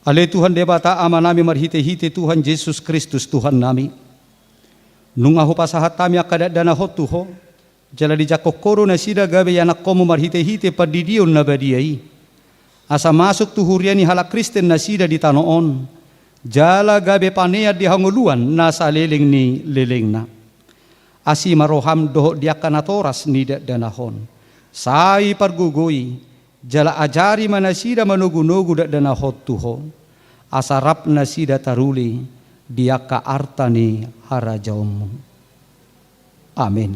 Ale Tuhan debata ama nami marhite-hite Tuhan Yesus Kristus Tuhan nami. Nungaho pasahat tami akadat dana hotuho. Jala di jakokoro na sida gabe yanak komo marhite-hite padidion na badiai. Asa masuk tuhuriani hala Kristen na sida di tanoon. Jala gabe panea di hanguluan na sa leleng ni leleng na. Asi maroham doho diakanatoras ni danahon. Sai pargugui, jala ajari manasida manugu-nugu danahot tuho. Asarap nasida taruli, diaka artani harajaumu. Amin.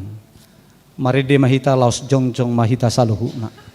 Mari de mahita laos jongjong mahita saluhuna.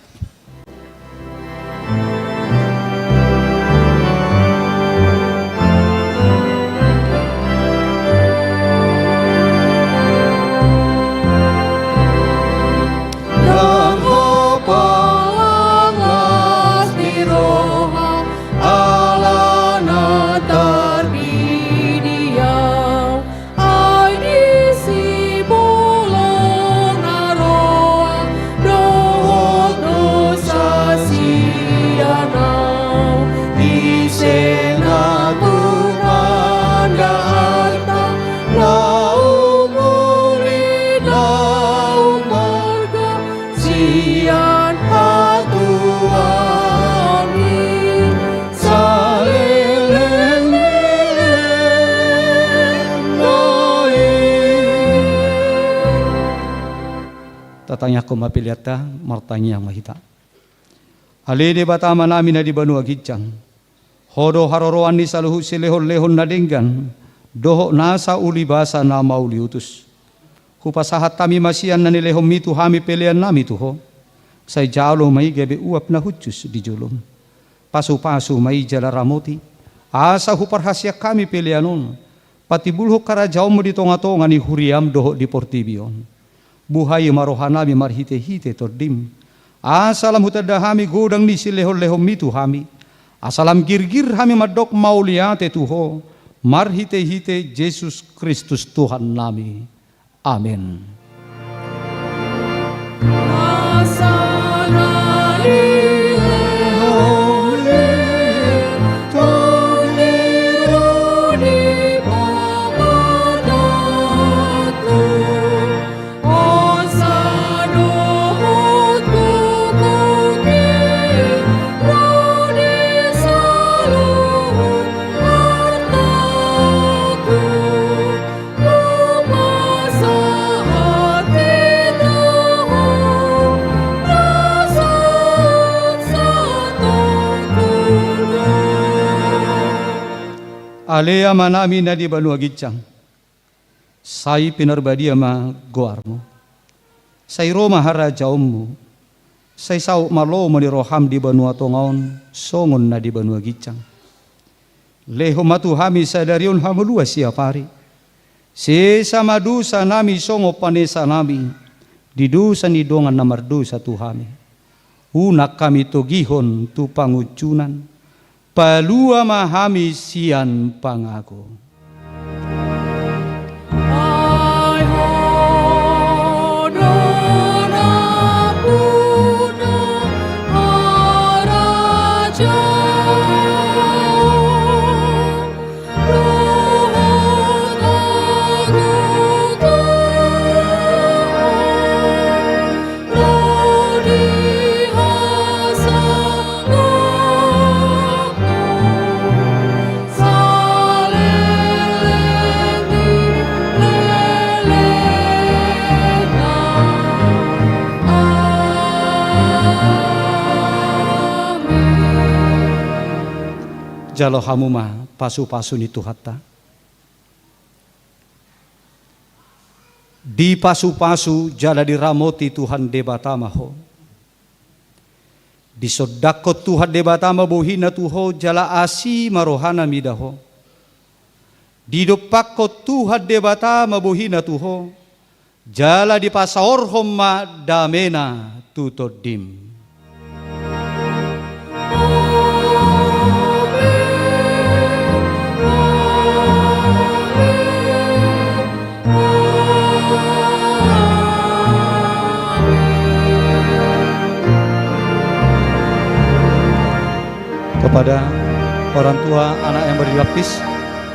Tatanya ko mapiliata martanya mahita. Halide batama namin na di banua gijang. Hodo haroroan ni saluhu silehon-lehon na dinggan. Doho nasa ulibasa na mauliutus. Kupasahat tami masian na nilehom mitu hami pelean nami tuho. Say jalo may gabi uap na hutsus di julom. Pasu-pasu may jalaramoti. Asa huparhasya kami peleanon. Pati bulho karajaw mo dito nga to nga ni huriam doho di portibion. Buhay marohanami marhite-hite tordim. Asalam hutadahami godang ni silehon-lehom mitu hami. Asalam girgir hami madok mauliate tuho. Marhite-hite Yesus Kristus Tuhan nami. Amin. Alea manami na di banua gicang. Sai pinarbadia ma goarmo. Sai Roma harajaummu. Sai sau malo mo ni roham di banua tongaon. Songon na di banua gicang. Leho matu hami sadarion hamulua siapari. Sesa madusa nami songo panesa nami. Didusa ni dongan namardusa tuhami. Unak kami togihon tu pangucunan. Palua mahami sian pangako. Jalo hamuma pasu-pasu ni Tuhata. Di pasu-pasu jala diramoti Tuhan debatama ho. Di sodakot Tuhan debatama bohina tuho jala asi marohana midaho. Di dopakot Tuhan debatama bohina tuho jala di pasaorhom ma damena tutodim. Kepada orang tua anak yang baru dibaptis,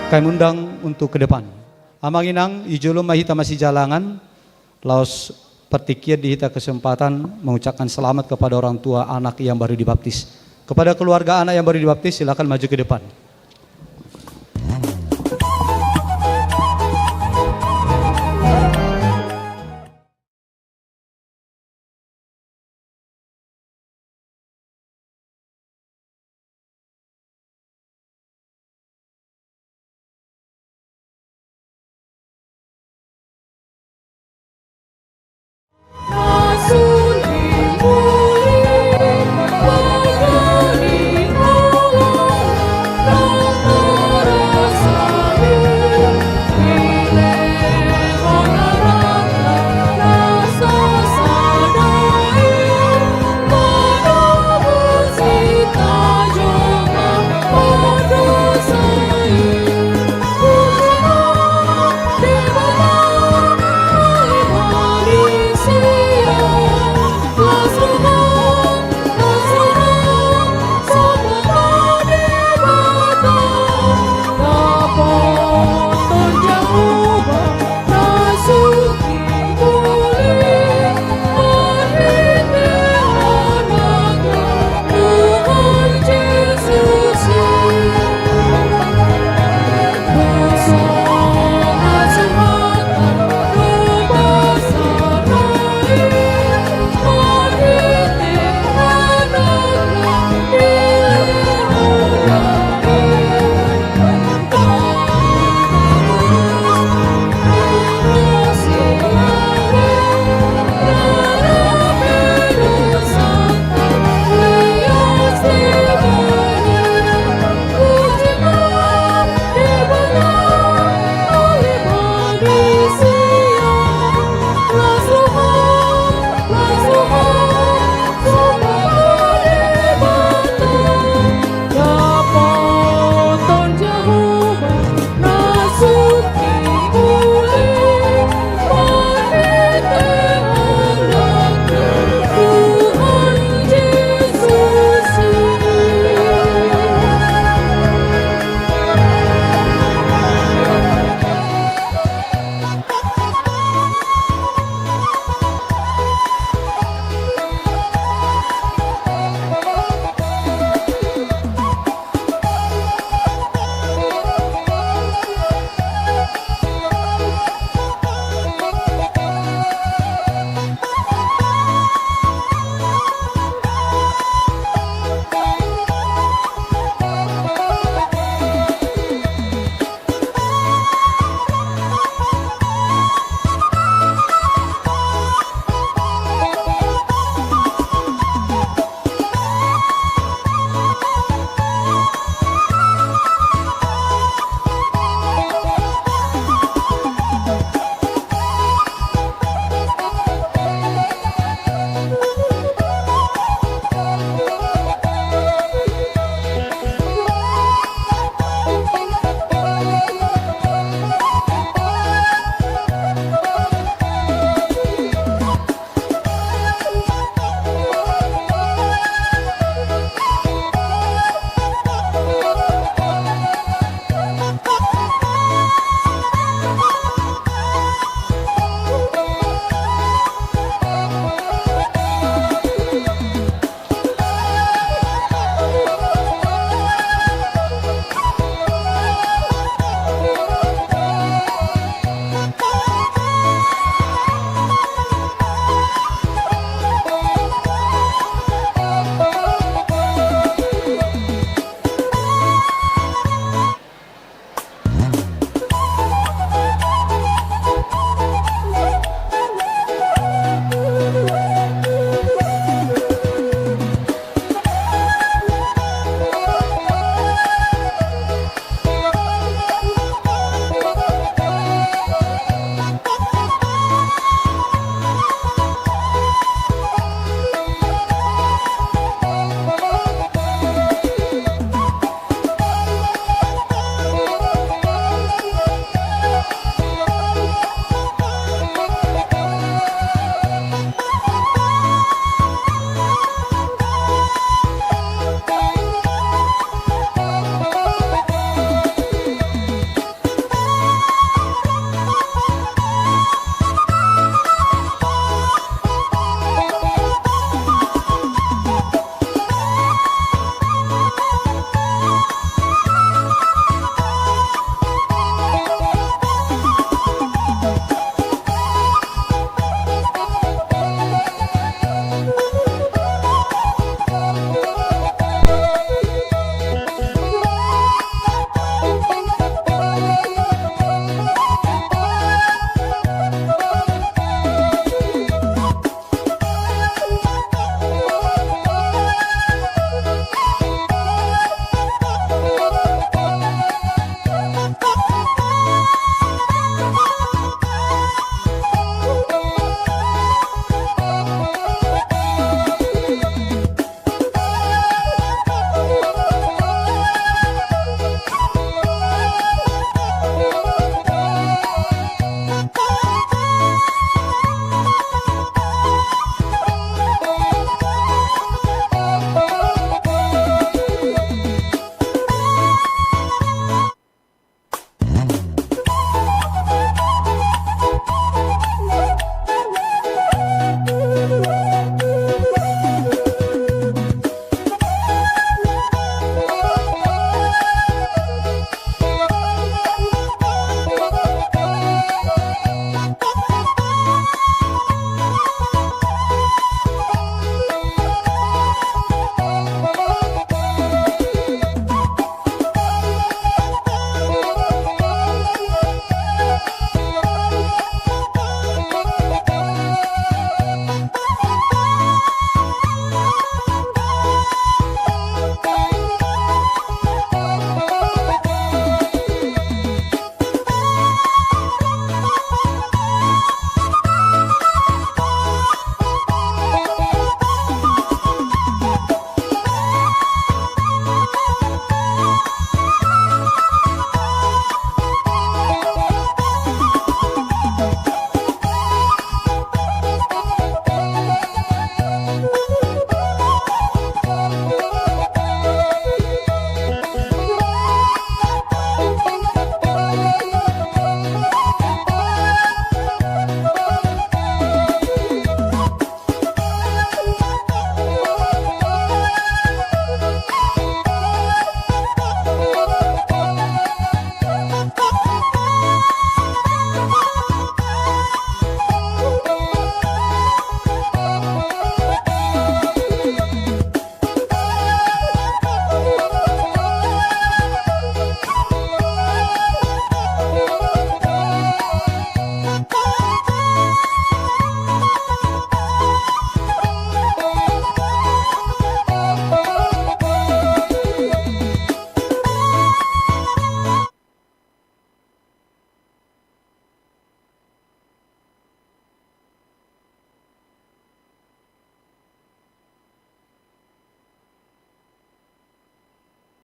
kami undang untuk ke depan. Amanginang ijolo mahita masih jalangan, laos pertikian dihita kesempatan mengucapkan selamat kepada orang tua anak yang baru dibaptis. Kepada keluarga anak yang baru dibaptis, silakan maju ke depan.